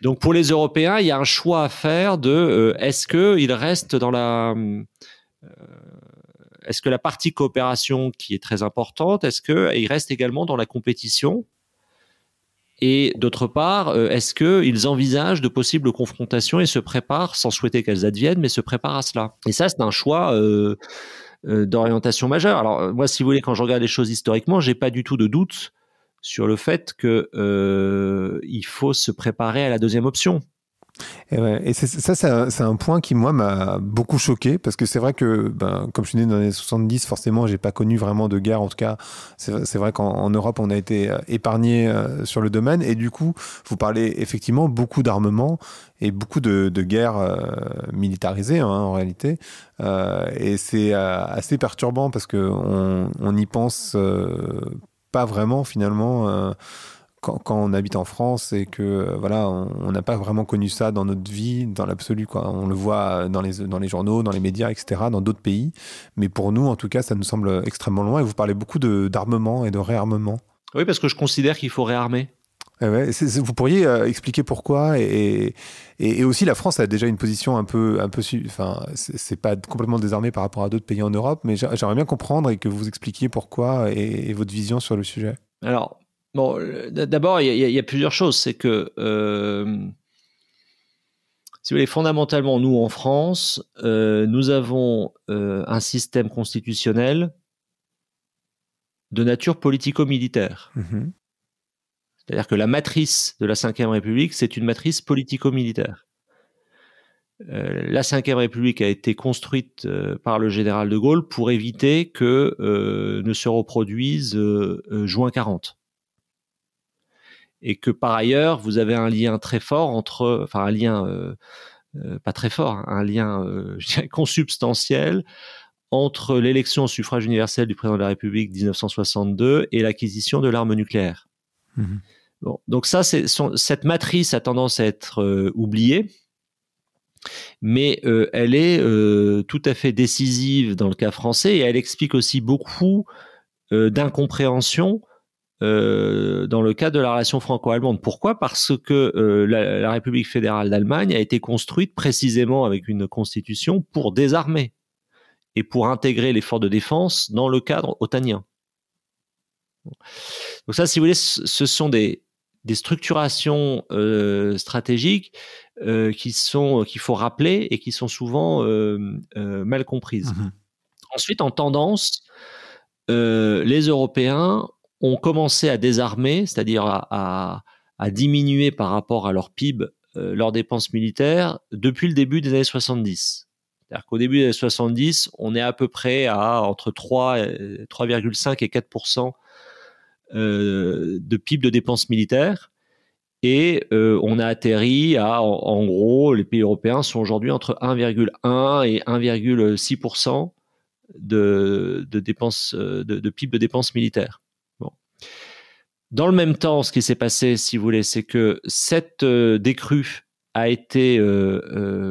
Speaker 2: Donc pour les Européens, il y a un choix à faire de est-ce qu'ils restent dans est-ce que la partie coopération qui est très importante, est-ce qu'ils restent également dans la compétition? Et d'autre part, est-ce qu'ils envisagent de possibles confrontations et se préparent, sans souhaiter qu'elles adviennent, mais se préparent à cela? Et ça, c'est un choix d'orientation majeure. Alors moi, si vous voulez, quand je regarde les choses historiquement, j'ai pas du tout de doute sur le fait que il faut se préparer à la deuxième option.
Speaker 1: Et, ouais, et c'est un point qui, moi, m'a beaucoup choqué, parce que c'est vrai que, comme je suis né dans les années 70, forcément, j'ai pas connu vraiment de guerre. En tout cas, c'est vrai qu'en Europe, on a été épargné sur le domaine. Et du coup, vous parlez effectivement beaucoup d'armement et beaucoup de guerres militarisées, hein, en réalité. Et c'est assez perturbant, parce que on y pense pas vraiment, finalement. Quand on habite en France et que voilà, on n'a pas vraiment connu ça dans notre vie, dans l'absolu, quoi. On le voit dans les journaux, dans les médias, etc., dans d'autres pays. Mais pour nous, en tout cas, ça nous semble extrêmement loin. Et vous parlez beaucoup d'armement et de réarmement.
Speaker 2: Oui, parce que je considère qu'il faut réarmer.
Speaker 1: Ouais, vous pourriez expliquer pourquoi et aussi la France a déjà une position un peu enfin c'est pas complètement désarmé par rapport à d'autres pays en Europe, mais j'aimerais bien comprendre et que vous expliquiez pourquoi et votre vision sur le sujet.
Speaker 2: Alors, bon, d'abord, il y a plusieurs choses. C'est que, si vous voulez, fondamentalement, nous, en France, nous avons un système constitutionnel de nature politico-militaire.
Speaker 1: Mmh.
Speaker 2: C'est-à-dire que la matrice de la Ve République, c'est une matrice politico-militaire. La Ve République a été construite par le général de Gaulle pour éviter que ne se reproduise juin 40. Et que par ailleurs, vous avez un lien très fort entre, enfin un lien pas très fort, hein, un lien je dirais consubstantiel entre l'élection au suffrage universel du président de la République 1962 et l'acquisition de l'arme nucléaire.
Speaker 1: Mmh.
Speaker 2: Bon, donc ça, cette matrice a tendance à être oubliée, mais elle est tout à fait décisive dans le cas français et elle explique aussi beaucoup d'incompréhension dans le cadre de la relation franco-allemande. Pourquoi ? Parce que la République fédérale d'Allemagne a été construite précisément avec une constitution pour désarmer et pour intégrer l'effort de défense dans le cadre otanien. Donc ça, si vous voulez, ce sont des structurations stratégiques qu'il faut rappeler et qui sont souvent mal comprises.
Speaker 1: Mmh.
Speaker 2: Ensuite, en tendance, les Européens ont commencé à désarmer, c'est-à-dire à diminuer par rapport à leur PIB leurs dépenses militaires depuis le début des années 70. C'est-à-dire qu'au début des années 70, on est à peu près à entre 3,5 et 4% de PIB de dépenses militaires. Et on a atterri à, en gros, les pays européens sont aujourd'hui entre 1,1 et 1,6% de dépenses, de PIB de dépenses militaires. Bon. Dans le même temps, ce qui s'est passé, si vous voulez, c'est que cette décrue a été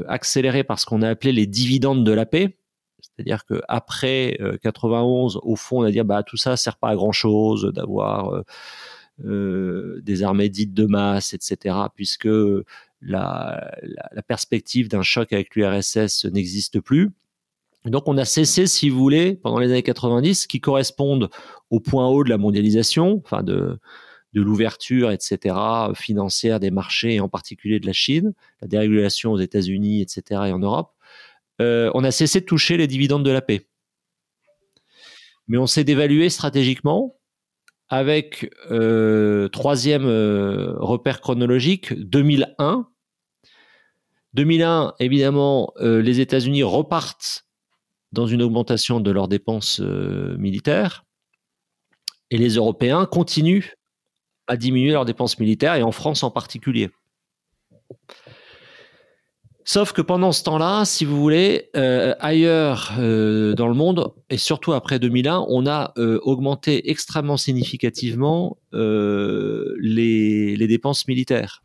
Speaker 2: accélérée par ce qu'on a appelé les dividendes de la paix. C'est-à-dire qu'après 91, au fond, on a dit bah, tout ça ne sert pas à grand-chose d'avoir des armées dites de masse, etc., puisque la perspective d'un choc avec l'URSS n'existe plus. Donc on a cessé, si vous voulez, pendant les années 90, qui correspondent au point haut de la mondialisation, enfin de l'ouverture, etc., financière des marchés, et en particulier de la Chine, la dérégulation aux États-Unis, etc., et en Europe. On a cessé de toucher les dividendes de la paix. Mais on s'est dévalué stratégiquement avec, troisième repère chronologique, 2001. 2001, évidemment, les États-Unis repartent dans une augmentation de leurs dépenses militaires et les Européens continuent à diminuer leurs dépenses militaires et en France en particulier. Sauf que pendant ce temps-là, si vous voulez, ailleurs dans le monde, et surtout après 2001, on a augmenté extrêmement significativement les dépenses militaires.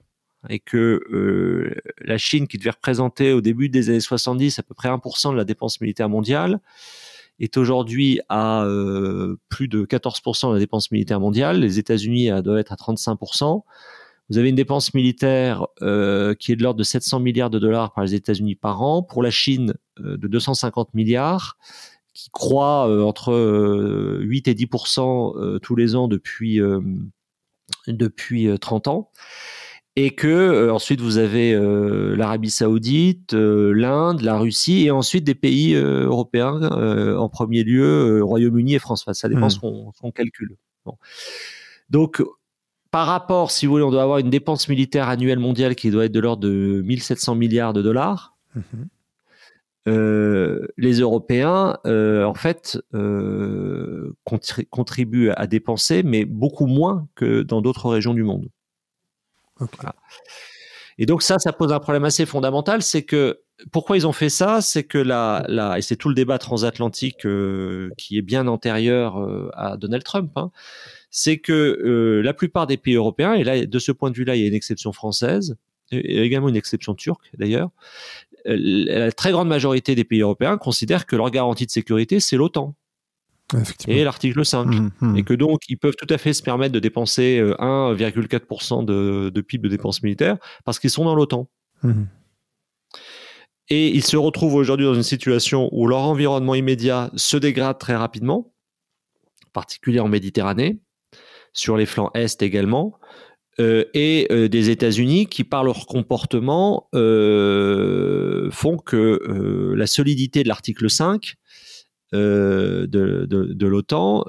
Speaker 2: Et que la Chine, qui devait représenter au début des années 70 à peu près 1% de la dépense militaire mondiale, est aujourd'hui à plus de 14% de la dépense militaire mondiale. Les États-Unis doivent être à 35%. Vous avez une dépense militaire qui est de l'ordre de 700 milliards de dollars par les États-Unis par an. Pour la Chine, de 250 milliards, qui croît entre 8 et 10% tous les ans depuis 30 ans. Et que ensuite vous avez l'Arabie Saoudite, l'Inde, la Russie et ensuite des pays européens, en premier lieu Royaume-Uni et France. Enfin, ça dépend ce qu'on calcule. Bon. Donc par rapport, si vous voulez, on doit avoir une dépense militaire annuelle mondiale qui doit être de l'ordre de 1700 milliards de dollars. Les Européens, en fait, contribuent à dépenser, mais beaucoup moins que dans d'autres régions du monde.
Speaker 1: Okay.
Speaker 2: Voilà. Et donc ça pose un problème assez fondamental, c'est que pourquoi ils ont fait ça, c'est que et c'est tout le débat transatlantique qui est bien antérieur à Donald Trump, hein, c'est que la plupart des pays européens, et là de ce point de vue-là, il y a une exception française, et également une exception turque d'ailleurs, la très grande majorité des pays européens considèrent que leur garantie de sécurité, c'est l'OTAN. Et l'article 5. Et que donc, ils peuvent tout à fait se permettre de dépenser 1,4% de PIB de dépenses militaires parce qu'ils sont dans l'OTAN. Et ils se retrouvent aujourd'hui dans une situation où leur environnement immédiat se dégrade très rapidement, en particulier en Méditerranée, sur les flancs Est également, et des États-Unis qui, par leur comportement, font que la solidité de l'article 5 de l'OTAN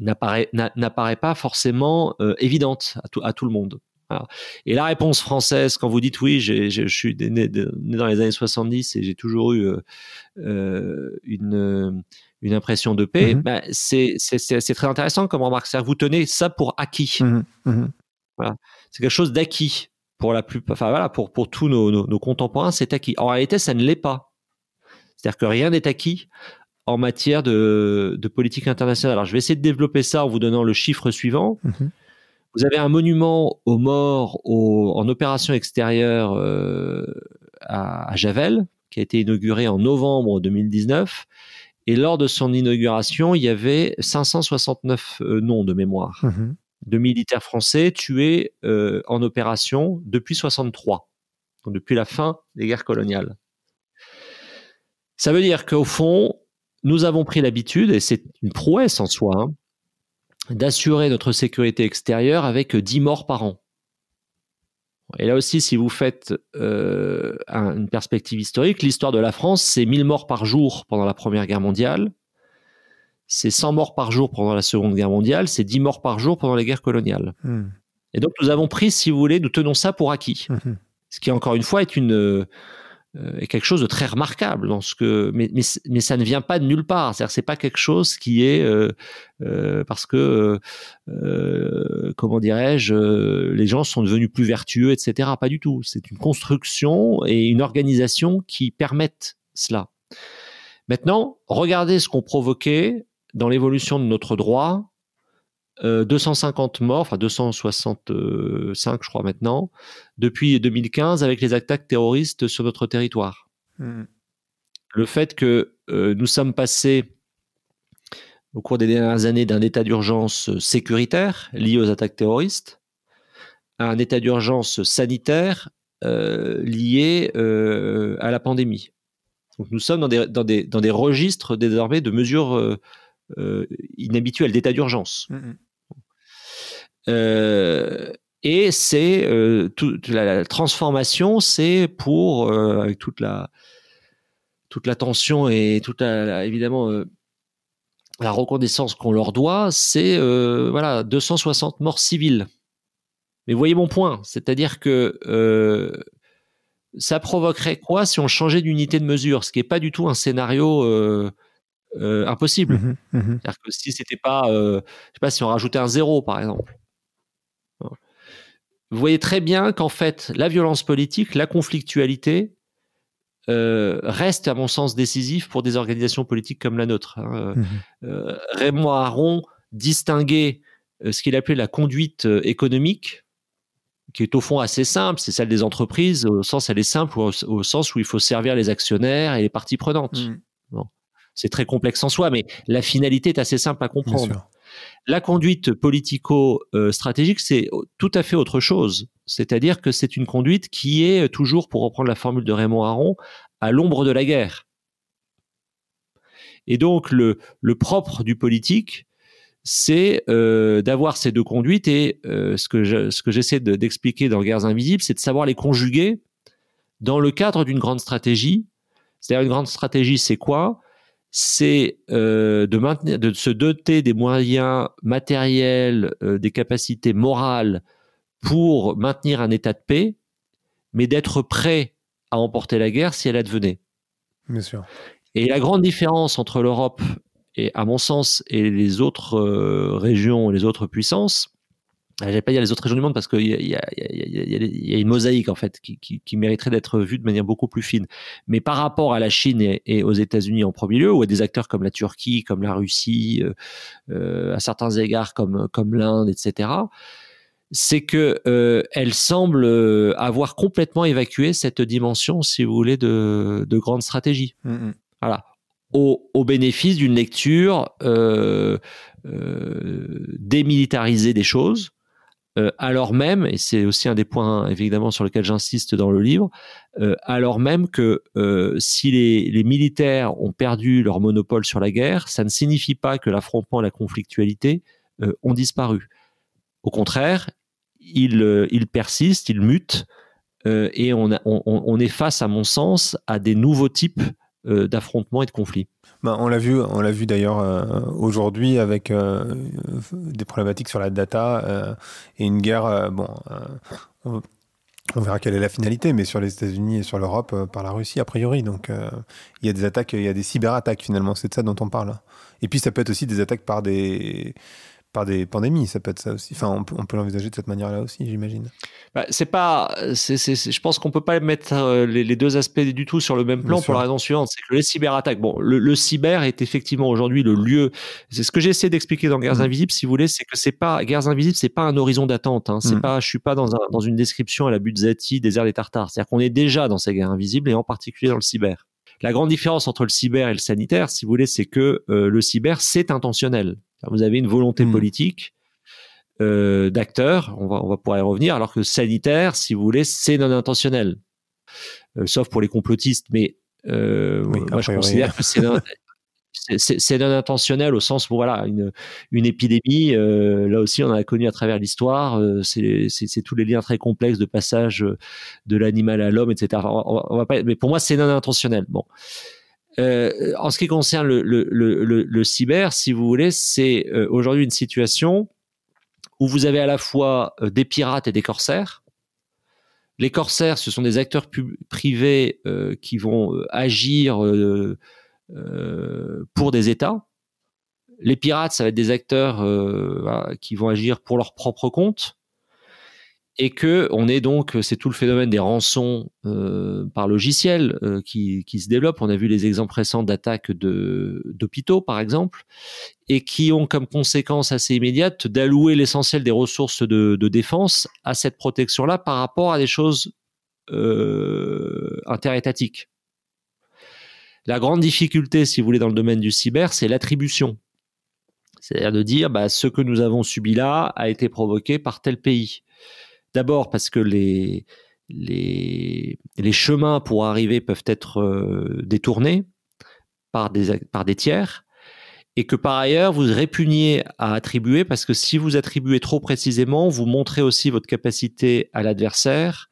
Speaker 2: n'apparaît pas forcément évidente à tout le monde. Voilà. Et la réponse française, quand vous dites oui, je suis né dans les années 70 et j'ai toujours eu une impression de paix, bah, c'est très intéressant comme remarque. C'est-à-dire que vous tenez ça pour acquis. Voilà. C'est quelque chose d'acquis pour la plupart. Enfin voilà, pour tous nos contemporains, c'est acquis. En réalité, ça ne l'est pas. C'est-à-dire que rien n'est acquis en matière de politique internationale. Alors, je vais essayer de développer ça en vous donnant le chiffre suivant. Vous avez un monument aux morts en opération extérieure à Javel, qui a été inauguré en novembre 2019. Et lors de son inauguration, il y avait 569 noms de mémoire de militaires français tués en opération depuis 1963, donc depuis la fin des guerres coloniales. Ça veut dire qu'au fond, nous avons pris l'habitude, et c'est une prouesse en soi, hein, d'assurer notre sécurité extérieure avec 10 morts par an. Et là aussi, si vous faites une perspective historique, l'histoire de la France, c'est 1000 morts par jour pendant la Première Guerre mondiale, c'est 100 morts par jour pendant la Seconde Guerre mondiale, c'est 10 morts par jour pendant les guerres coloniales. Et donc, nous avons pris, si vous voulez, nous tenons ça pour acquis. Ce qui, encore une fois, est quelque chose de très remarquable dans mais ça ne vient pas de nulle part. C'est-à-dire, c'est pas quelque chose qui est parce que comment dirais-je, les gens sont devenus plus vertueux, etc. Pas du tout. C'est une construction et une organisation qui permettent cela. Maintenant, regardez ce qu'ont provoqué dans l'évolution de notre droit 250 morts, enfin 265 je crois maintenant, depuis 2015 avec les attaques terroristes sur notre territoire. Le fait que nous sommes passés au cours des dernières années d'un état d'urgence sécuritaire lié aux attaques terroristes à un état d'urgence sanitaire lié à la pandémie. Donc nous sommes dans des registres désormais de mesures inhabituelles, d'état d'urgence. Et c'est toute la transformation, c'est pour avec toute la tension et toute évidemment la reconnaissance qu'on leur doit, c'est 260 morts civiles. Mais voyez mon point, c'est-à-dire que ça provoquerait quoi si on changeait d'unité de mesure, ce qui n'est pas du tout un scénario impossible. C'est-à-dire que si c'était pas, je sais pas, si on rajoutait un 0 par exemple. Vous voyez très bien qu'en fait, la violence politique, la conflictualité reste, à mon sens, décisif pour des organisations politiques comme la nôtre. Raymond Aron distinguait ce qu'il appelait la conduite économique, qui est au fond assez simple, c'est celle des entreprises, au sens elle est simple, au sens où il faut servir les actionnaires et les parties prenantes. Bon. C'est très complexe en soi, mais la finalité est assez simple à comprendre. La conduite politico-stratégique, c'est tout à fait autre chose. C'est-à-dire que c'est une conduite qui est toujours, pour reprendre la formule de Raymond Aron, à l'ombre de la guerre. Et donc, le propre du politique, c'est d'avoir ces deux conduites. Et ce que j'essaie d'expliquer dans Guerres invisibles, c'est de savoir les conjuguer dans le cadre d'une grande stratégie. C'est-à-dire, une grande stratégie, c'est quoi ? c'est de se doter des moyens matériels, des capacités morales pour maintenir un état de paix, mais d'être prêt à emporter la guerre si elle advenait.
Speaker 1: Bien sûr.
Speaker 2: Et la grande différence entre l'Europe et, à mon sens, et les autres régions, les autres puissances, je ne vais pas dire les autres régions du monde parce qu'il y a une mosaïque en fait qui mériterait d'être vue de manière beaucoup plus fine. Mais par rapport à la Chine et aux États-Unis en premier lieu, ou à des acteurs comme la Turquie, comme la Russie, à certains égards comme l'Inde, etc., c'est que elle semble avoir complètement évacué cette dimension, si vous voulez, de grande stratégie. Voilà. Au bénéfice d'une lecture démilitarisée des choses, alors même, et c'est aussi un des points évidemment sur lesquels j'insiste dans le livre, alors même que si les militaires ont perdu leur monopole sur la guerre, ça ne signifie pas que l'affrontement et la conflictualité ont disparu. Au contraire, ils persistent, ils mutent, et on est face, à mon sens, à des nouveaux types d'affrontements et de conflits.
Speaker 1: On l'a vu d'ailleurs aujourd'hui avec des problématiques sur la data et une guerre. On verra quelle est la finalité, mais sur les États-Unis et sur l'Europe par la Russie a priori. Donc il y a des attaques, il y a des cyberattaques finalement. C'est de ça dont on parle. Et puis ça peut être aussi des attaques par des pandémies, ça peut être ça aussi. Enfin, on peut l'envisager de cette manière-là aussi, j'imagine.
Speaker 2: Je pense qu'on peut pas mettre les deux aspects du tout sur le même plan pour la raison suivante, c'est que les cyberattaques, le cyber est effectivement aujourd'hui le lieu. C'est ce que j'essaie d'expliquer dans Guerres Invisibles, si vous voulez, c'est que c'est pas Guerres Invisibles, c'est pas un horizon d'attente. C'est pas, je suis pas dans une description à la Buzzati, désert des Tartares. C'est-à-dire qu'on est déjà dans ces guerres invisibles et en particulier dans le cyber. La grande différence entre le cyber et le sanitaire, si vous voulez, c'est que le cyber, c'est intentionnel. Vous avez une volonté politique d'acteurs, on va pouvoir y revenir, alors que sanitaire, si vous voulez, c'est non intentionnel. Sauf pour les complotistes, mais moi je considère que c'est non intentionnel au sens où voilà, une épidémie, là aussi on en a connu à travers l'histoire, c'est tous les liens très complexes de passage de l'animal à l'homme, etc. On va pas, mais pour moi c'est non intentionnel. Bon. En ce qui concerne le cyber, si vous voulez, c'est aujourd'hui une situation où vous avez à la fois des pirates et des corsaires. Les corsaires, ce sont des acteurs privés qui vont agir pour des États. Les pirates, ça va être des acteurs qui vont agir pour leur propre compte. Et c'est tout le phénomène des rançons par logiciel qui se développe. On a vu les exemples récents d'attaques d'hôpitaux, par exemple, et qui ont comme conséquence assez immédiate d'allouer l'essentiel des ressources de défense à cette protection-là par rapport à des choses interétatiques. La grande difficulté, si vous voulez, dans le domaine du cyber, c'est l'attribution. C'est-à-dire de dire, ce que nous avons subi là a été provoqué par tel pays. D'abord parce que les chemins pour arriver peuvent être détournés par des tiers, et que par ailleurs vous répugnez à attribuer, parce que si vous attribuez trop précisément, vous montrez aussi votre capacité à l'adversaire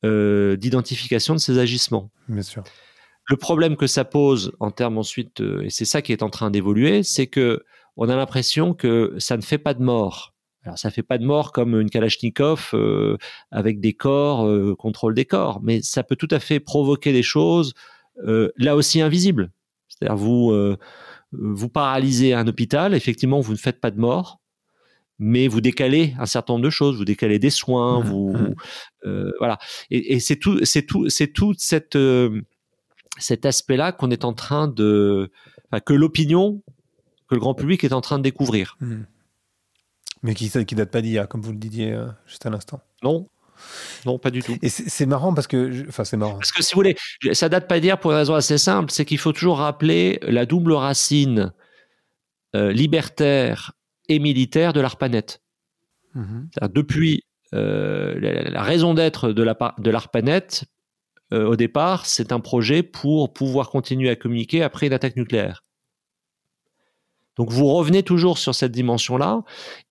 Speaker 2: d'identification de ses agissements.
Speaker 1: Bien sûr.
Speaker 2: Le problème que ça pose en termes ensuite, et c'est ça qui est en train d'évoluer, c'est que on a l'impression que ça ne fait pas de mort. Alors, ça fait pas de mort comme une Kalachnikov avec des corps, contrôle des corps, mais ça peut tout à fait provoquer des choses là aussi invisibles. C'est-à-dire vous paralysez un hôpital, effectivement, vous ne faites pas de mort, mais vous décalez un certain nombre de choses, vous décalez des soins, voilà. Et c'est tout cet aspect-là qu'on est en train que l'opinion, que le grand public est en train de découvrir.
Speaker 1: Mais qui date pas d'hier, comme vous le disiez juste à l'instant.
Speaker 2: Non, pas du tout.
Speaker 1: Et c'est marrant parce que... c'est marrant.
Speaker 2: Parce que si vous voulez, ça date pas d'hier pour une raison assez simple, c'est qu'il faut toujours rappeler la double racine libertaire et militaire de l'ARPANET. Depuis la raison d'être de l'ARPANET, au départ, c'est un projet pour pouvoir continuer à communiquer après une attaque nucléaire. Donc vous revenez toujours sur cette dimension-là,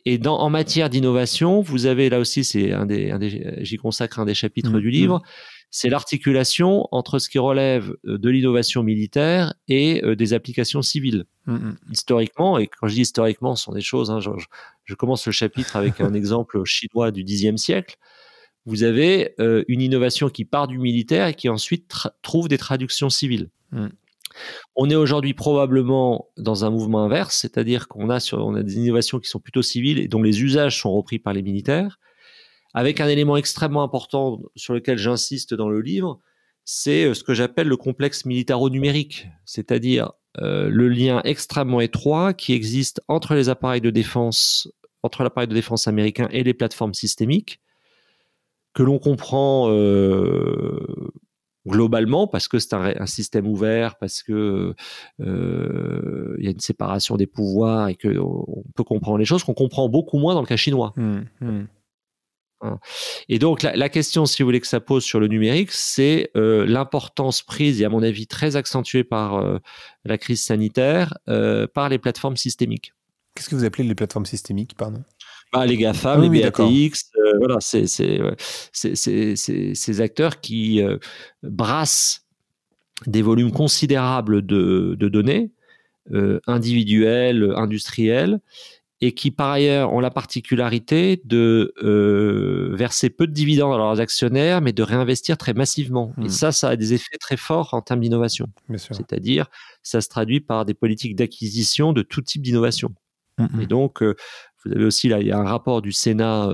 Speaker 2: et en matière d'innovation, vous avez là aussi, j'y consacre un des chapitres du livre, c'est l'articulation entre ce qui relève de l'innovation militaire et des applications civiles. Historiquement, et quand je dis historiquement, ce sont des choses, hein, je commence le chapitre avec un exemple chinois du Xe siècle. Vous avez une innovation qui part du militaire et qui ensuite trouve des traductions civiles. On est aujourd'hui probablement dans un mouvement inverse, c'est-à-dire qu'on a des innovations qui sont plutôt civiles et dont les usages sont repris par les militaires, avec un élément extrêmement important sur lequel j'insiste dans le livre, c'est ce que j'appelle le complexe militaro-numérique, c'est-à-dire le lien extrêmement étroit qui existe entre les appareils de défense, entre l'appareil de défense américain et les plateformes systémiques, que l'on comprend globalement parce que c'est un système ouvert, parce que y a une séparation des pouvoirs et qu'on peut comprendre les choses qu'on comprend beaucoup moins dans le cas chinois. Et donc la question, si vous voulez, que ça pose sur le numérique, c'est l'importance prise, et à mon avis très accentuée par la crise sanitaire, par les plateformes systémiques.
Speaker 1: Qu'est-ce que vous appelez les plateformes systémiques, pardon?
Speaker 2: Les GAFAM, les BATX, voilà, c'est ces acteurs qui brassent des volumes considérables de données individuelles, industrielles, et qui par ailleurs ont la particularité de verser peu de dividendes à leurs actionnaires, mais de réinvestir très massivement. Et ça a des effets très forts en termes d'innovation. C'est-à-dire, ça se traduit par des politiques d'acquisition de tout type d'innovation. Et donc, vous avez aussi, là, il y a un rapport du Sénat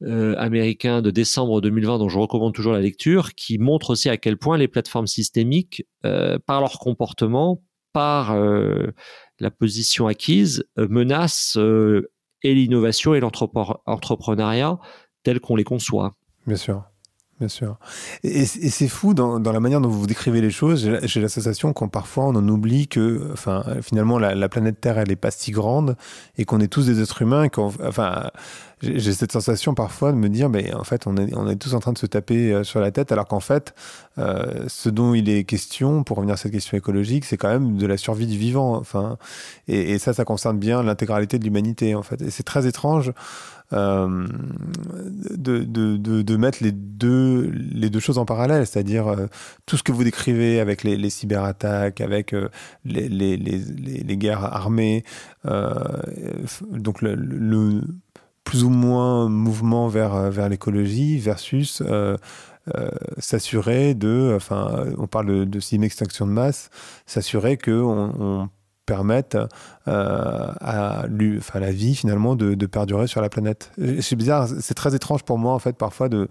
Speaker 2: américain de décembre 2020, dont je recommande toujours la lecture, qui montre aussi à quel point les plateformes systémiques, par leur comportement, par la position acquise, menacent et l'innovation et l'entrepreneuriat tel qu'on les conçoit.
Speaker 1: Bien sûr. Bien sûr. Et c'est fou dans la manière dont vous décrivez les choses. J'ai la sensation qu'on parfois on en oublie que, finalement la planète Terre elle est pas si grande et qu'on est tous des êtres humains. J'ai cette sensation parfois de me dire, mais en fait on est tous en train de se taper sur la tête, alors qu'en fait ce dont il est question, pour revenir à cette question écologique, c'est quand même de la survie du vivant. Et ça concerne bien l'intégralité de l'humanité en fait. Et c'est très étrange. De mettre les deux choses en parallèle, c'est-à-dire tout ce que vous décrivez avec les cyberattaques, avec les guerres armées, donc le plus ou moins mouvement vers l'écologie versus s'assurer on parle de extinction de masse, s'assurer qu'on permettent à la vie finalement de perdurer sur la planète. C'est bizarre, c'est très étrange pour moi en fait parfois de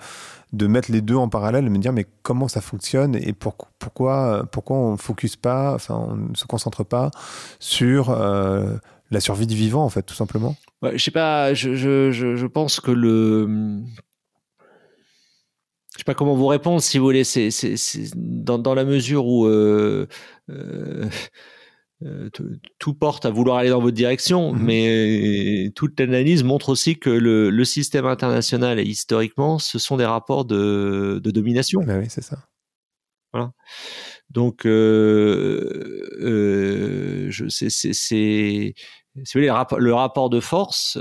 Speaker 1: mettre les deux en parallèle et me dire mais comment ça fonctionne et pourquoi on focus pas, on ne se concentre pas sur la survie du vivant en fait tout simplement.
Speaker 2: Ouais, je sais pas, je pense que je sais pas comment vous répondre si vous voulez, c'est dans la mesure où tout porte à vouloir aller dans votre direction, mais toute l'analyse montre aussi que le système international et historiquement, ce sont des rapports de domination.
Speaker 1: Oui, c'est ça.
Speaker 2: Voilà. Donc, si vous voulez, le rapport de force,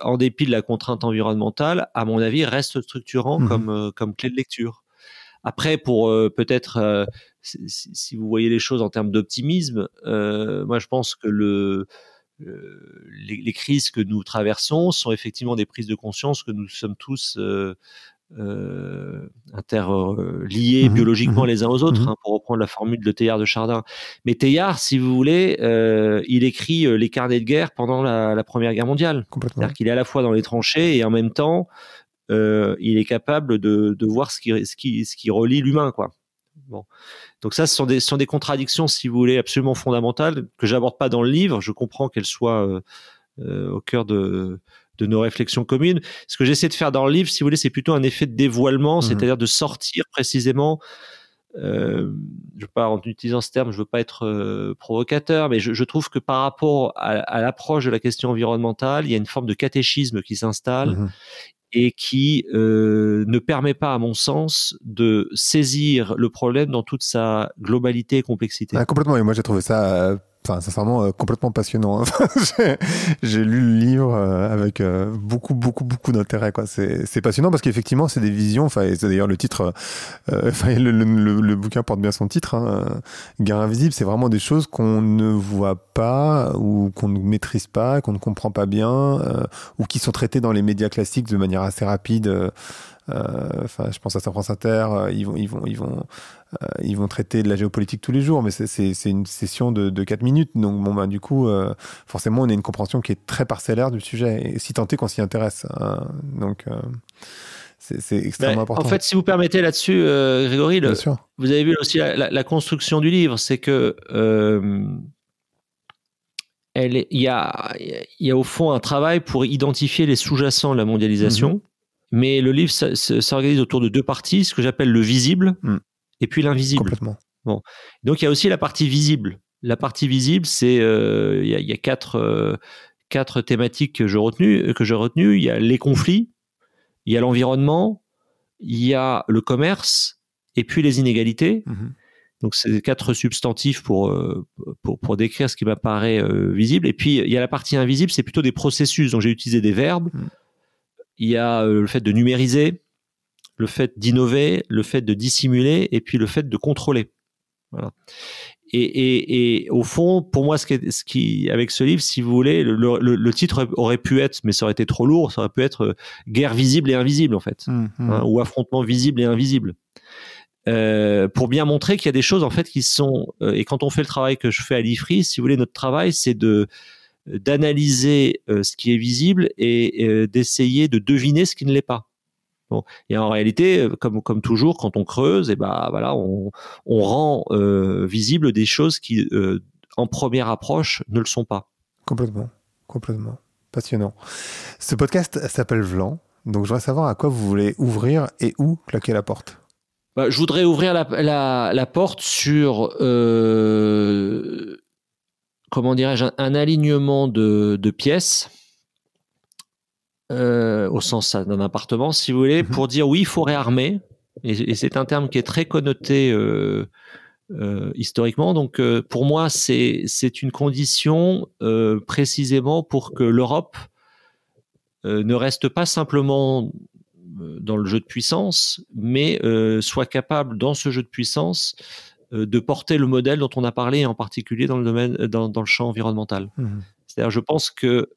Speaker 2: en dépit de la contrainte environnementale, à mon avis, reste structurant comme clé de lecture. Après, pour peut-être, si vous voyez les choses en termes d'optimisme, moi je pense que les crises que nous traversons sont effectivement des prises de conscience que nous sommes tous interliés biologiquement les uns aux autres, pour reprendre la formule de Teilhard de Chardin. Mais Teilhard, si vous voulez, il écrit les carnets de guerre pendant la Première Guerre mondiale. C'est-à-dire qu'il est à la fois dans les tranchées et en même temps, il est capable de voir ce qui relie l'humain, quoi. Bon. Donc ça, ce sont des contradictions, si vous voulez, absolument fondamentales que j'aborde pas dans le livre. Je comprends qu'elles soient au cœur de nos réflexions communes. Ce que j'essaie de faire dans le livre, si vous voulez, c'est plutôt un effet de dévoilement, c'est-à-dire de sortir précisément. Je veux pas, en utilisant ce terme, je veux pas être provocateur, mais je trouve que par rapport à l'approche de la question environnementale, il y a une forme de catéchisme qui s'installe. Et qui ne permet pas, à mon sens, de saisir le problème dans toute sa globalité et complexité.
Speaker 1: Complètement, et moi j'ai trouvé ça Enfin, sincèrement, complètement passionnant. J'ai lu le livre avec beaucoup d'intérêt, quoi. C'est passionnant parce qu'effectivement, c'est des visions. Enfin, c'est d'ailleurs le titre. Le bouquin porte bien son titre. Hein, Guerre invisible, c'est vraiment des choses qu'on ne voit pas ou qu'on ne maîtrise pas, qu'on ne comprend pas bien, ou qui sont traitées dans les médias classiques de manière assez rapide. Enfin, je pense à France Inter. Ils vont traiter de la géopolitique tous les jours, mais c'est une session de 4 minutes. Donc, bon, ben, du coup, forcément, on a une compréhension qui est très parcellaire du sujet, et si tant est qu'on s'y intéresse. Hein. Donc, c'est extrêmement important.
Speaker 2: En fait, si vous permettez là-dessus, Grégory, vous avez vu aussi la construction du livre, c'est que il y a au fond un travail pour identifier les sous-jacents de la mondialisation, mais le livre s'organise autour de 2 parties, ce que j'appelle le visible. Et puis l'invisible.
Speaker 1: Complètement.
Speaker 2: Bon. Donc il y a aussi la partie visible. La partie visible, c'est il y a 4 thématiques que j'ai retenues. Il y a les conflits, il y a l'environnement, il y a le commerce, et puis les inégalités. Donc c'est 4 substantifs pour décrire ce qui m'apparaît visible. Et puis il y a la partie invisible, c'est plutôt des processus. Donc j'ai utilisé des verbes. Il y a le fait de numériser, le fait d'innover, le fait de dissimuler, et puis le fait de contrôler. Voilà. Et au fond, pour moi, ce qui avec ce livre, si vous voulez, le titre aurait pu être, mais ça aurait été trop lourd, ça aurait pu être Guerre visible et invisible, en fait, hein, ou Affrontement visible et invisible. Pour bien montrer qu'il y a des choses, en fait, qui sont... et quand on fait le travail que je fais à l'IFRI, si vous voulez, notre travail, c'est d'analyser ce qui est visible et d'essayer de deviner ce qui ne l'est pas. Bon. Et en réalité, comme toujours, quand on creuse, et voilà, on rend visible des choses qui, en première approche, ne le sont pas.
Speaker 1: Complètement. Passionnant. Ce podcast s'appelle Vlan, donc je voudrais savoir à quoi vous voulez ouvrir et où claquer la porte.
Speaker 2: Je voudrais ouvrir la porte sur, comment dirais-je, un alignement de pièces. Au sens d'un appartement, si vous voulez, pour dire oui, il faut réarmer. Et c'est un terme qui est très connoté historiquement. Donc, pour moi, c'est une condition précisément pour que l'Europe ne reste pas simplement dans le jeu de puissance, mais soit capable, dans ce jeu de puissance, de porter le modèle dont on a parlé, en particulier dans le domaine, dans le champ environnemental. C'est-à-dire, je pense que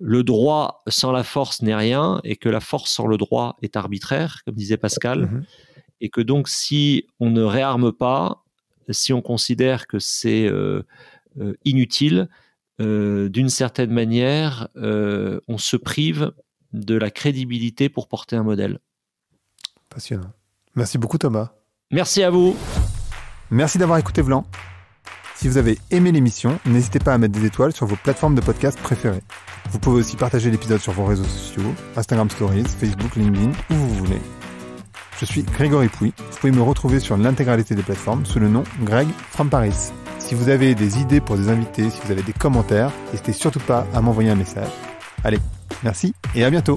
Speaker 2: le droit sans la force n'est rien, et que la force sans le droit est arbitraire, comme disait Pascal, et que donc si on ne réarme pas, si on considère que c'est inutile, d'une certaine manière, on se prive de la crédibilité pour porter un modèle.
Speaker 1: Passionnant. Merci beaucoup, Thomas.
Speaker 2: Merci à vous.
Speaker 1: Merci d'avoir écouté Vlan. Si vous avez aimé l'émission, n'hésitez pas à mettre des étoiles sur vos plateformes de podcast préférées. Vous pouvez aussi partager l'épisode sur vos réseaux sociaux, Instagram Stories, Facebook, LinkedIn, où vous voulez. Je suis Grégory Pouy. Vous pouvez me retrouver sur l'intégralité des plateformes sous le nom Greg from Paris. Si vous avez des idées pour des invités, si vous avez des commentaires, n'hésitez surtout pas à m'envoyer un message. Allez, merci et à bientôt.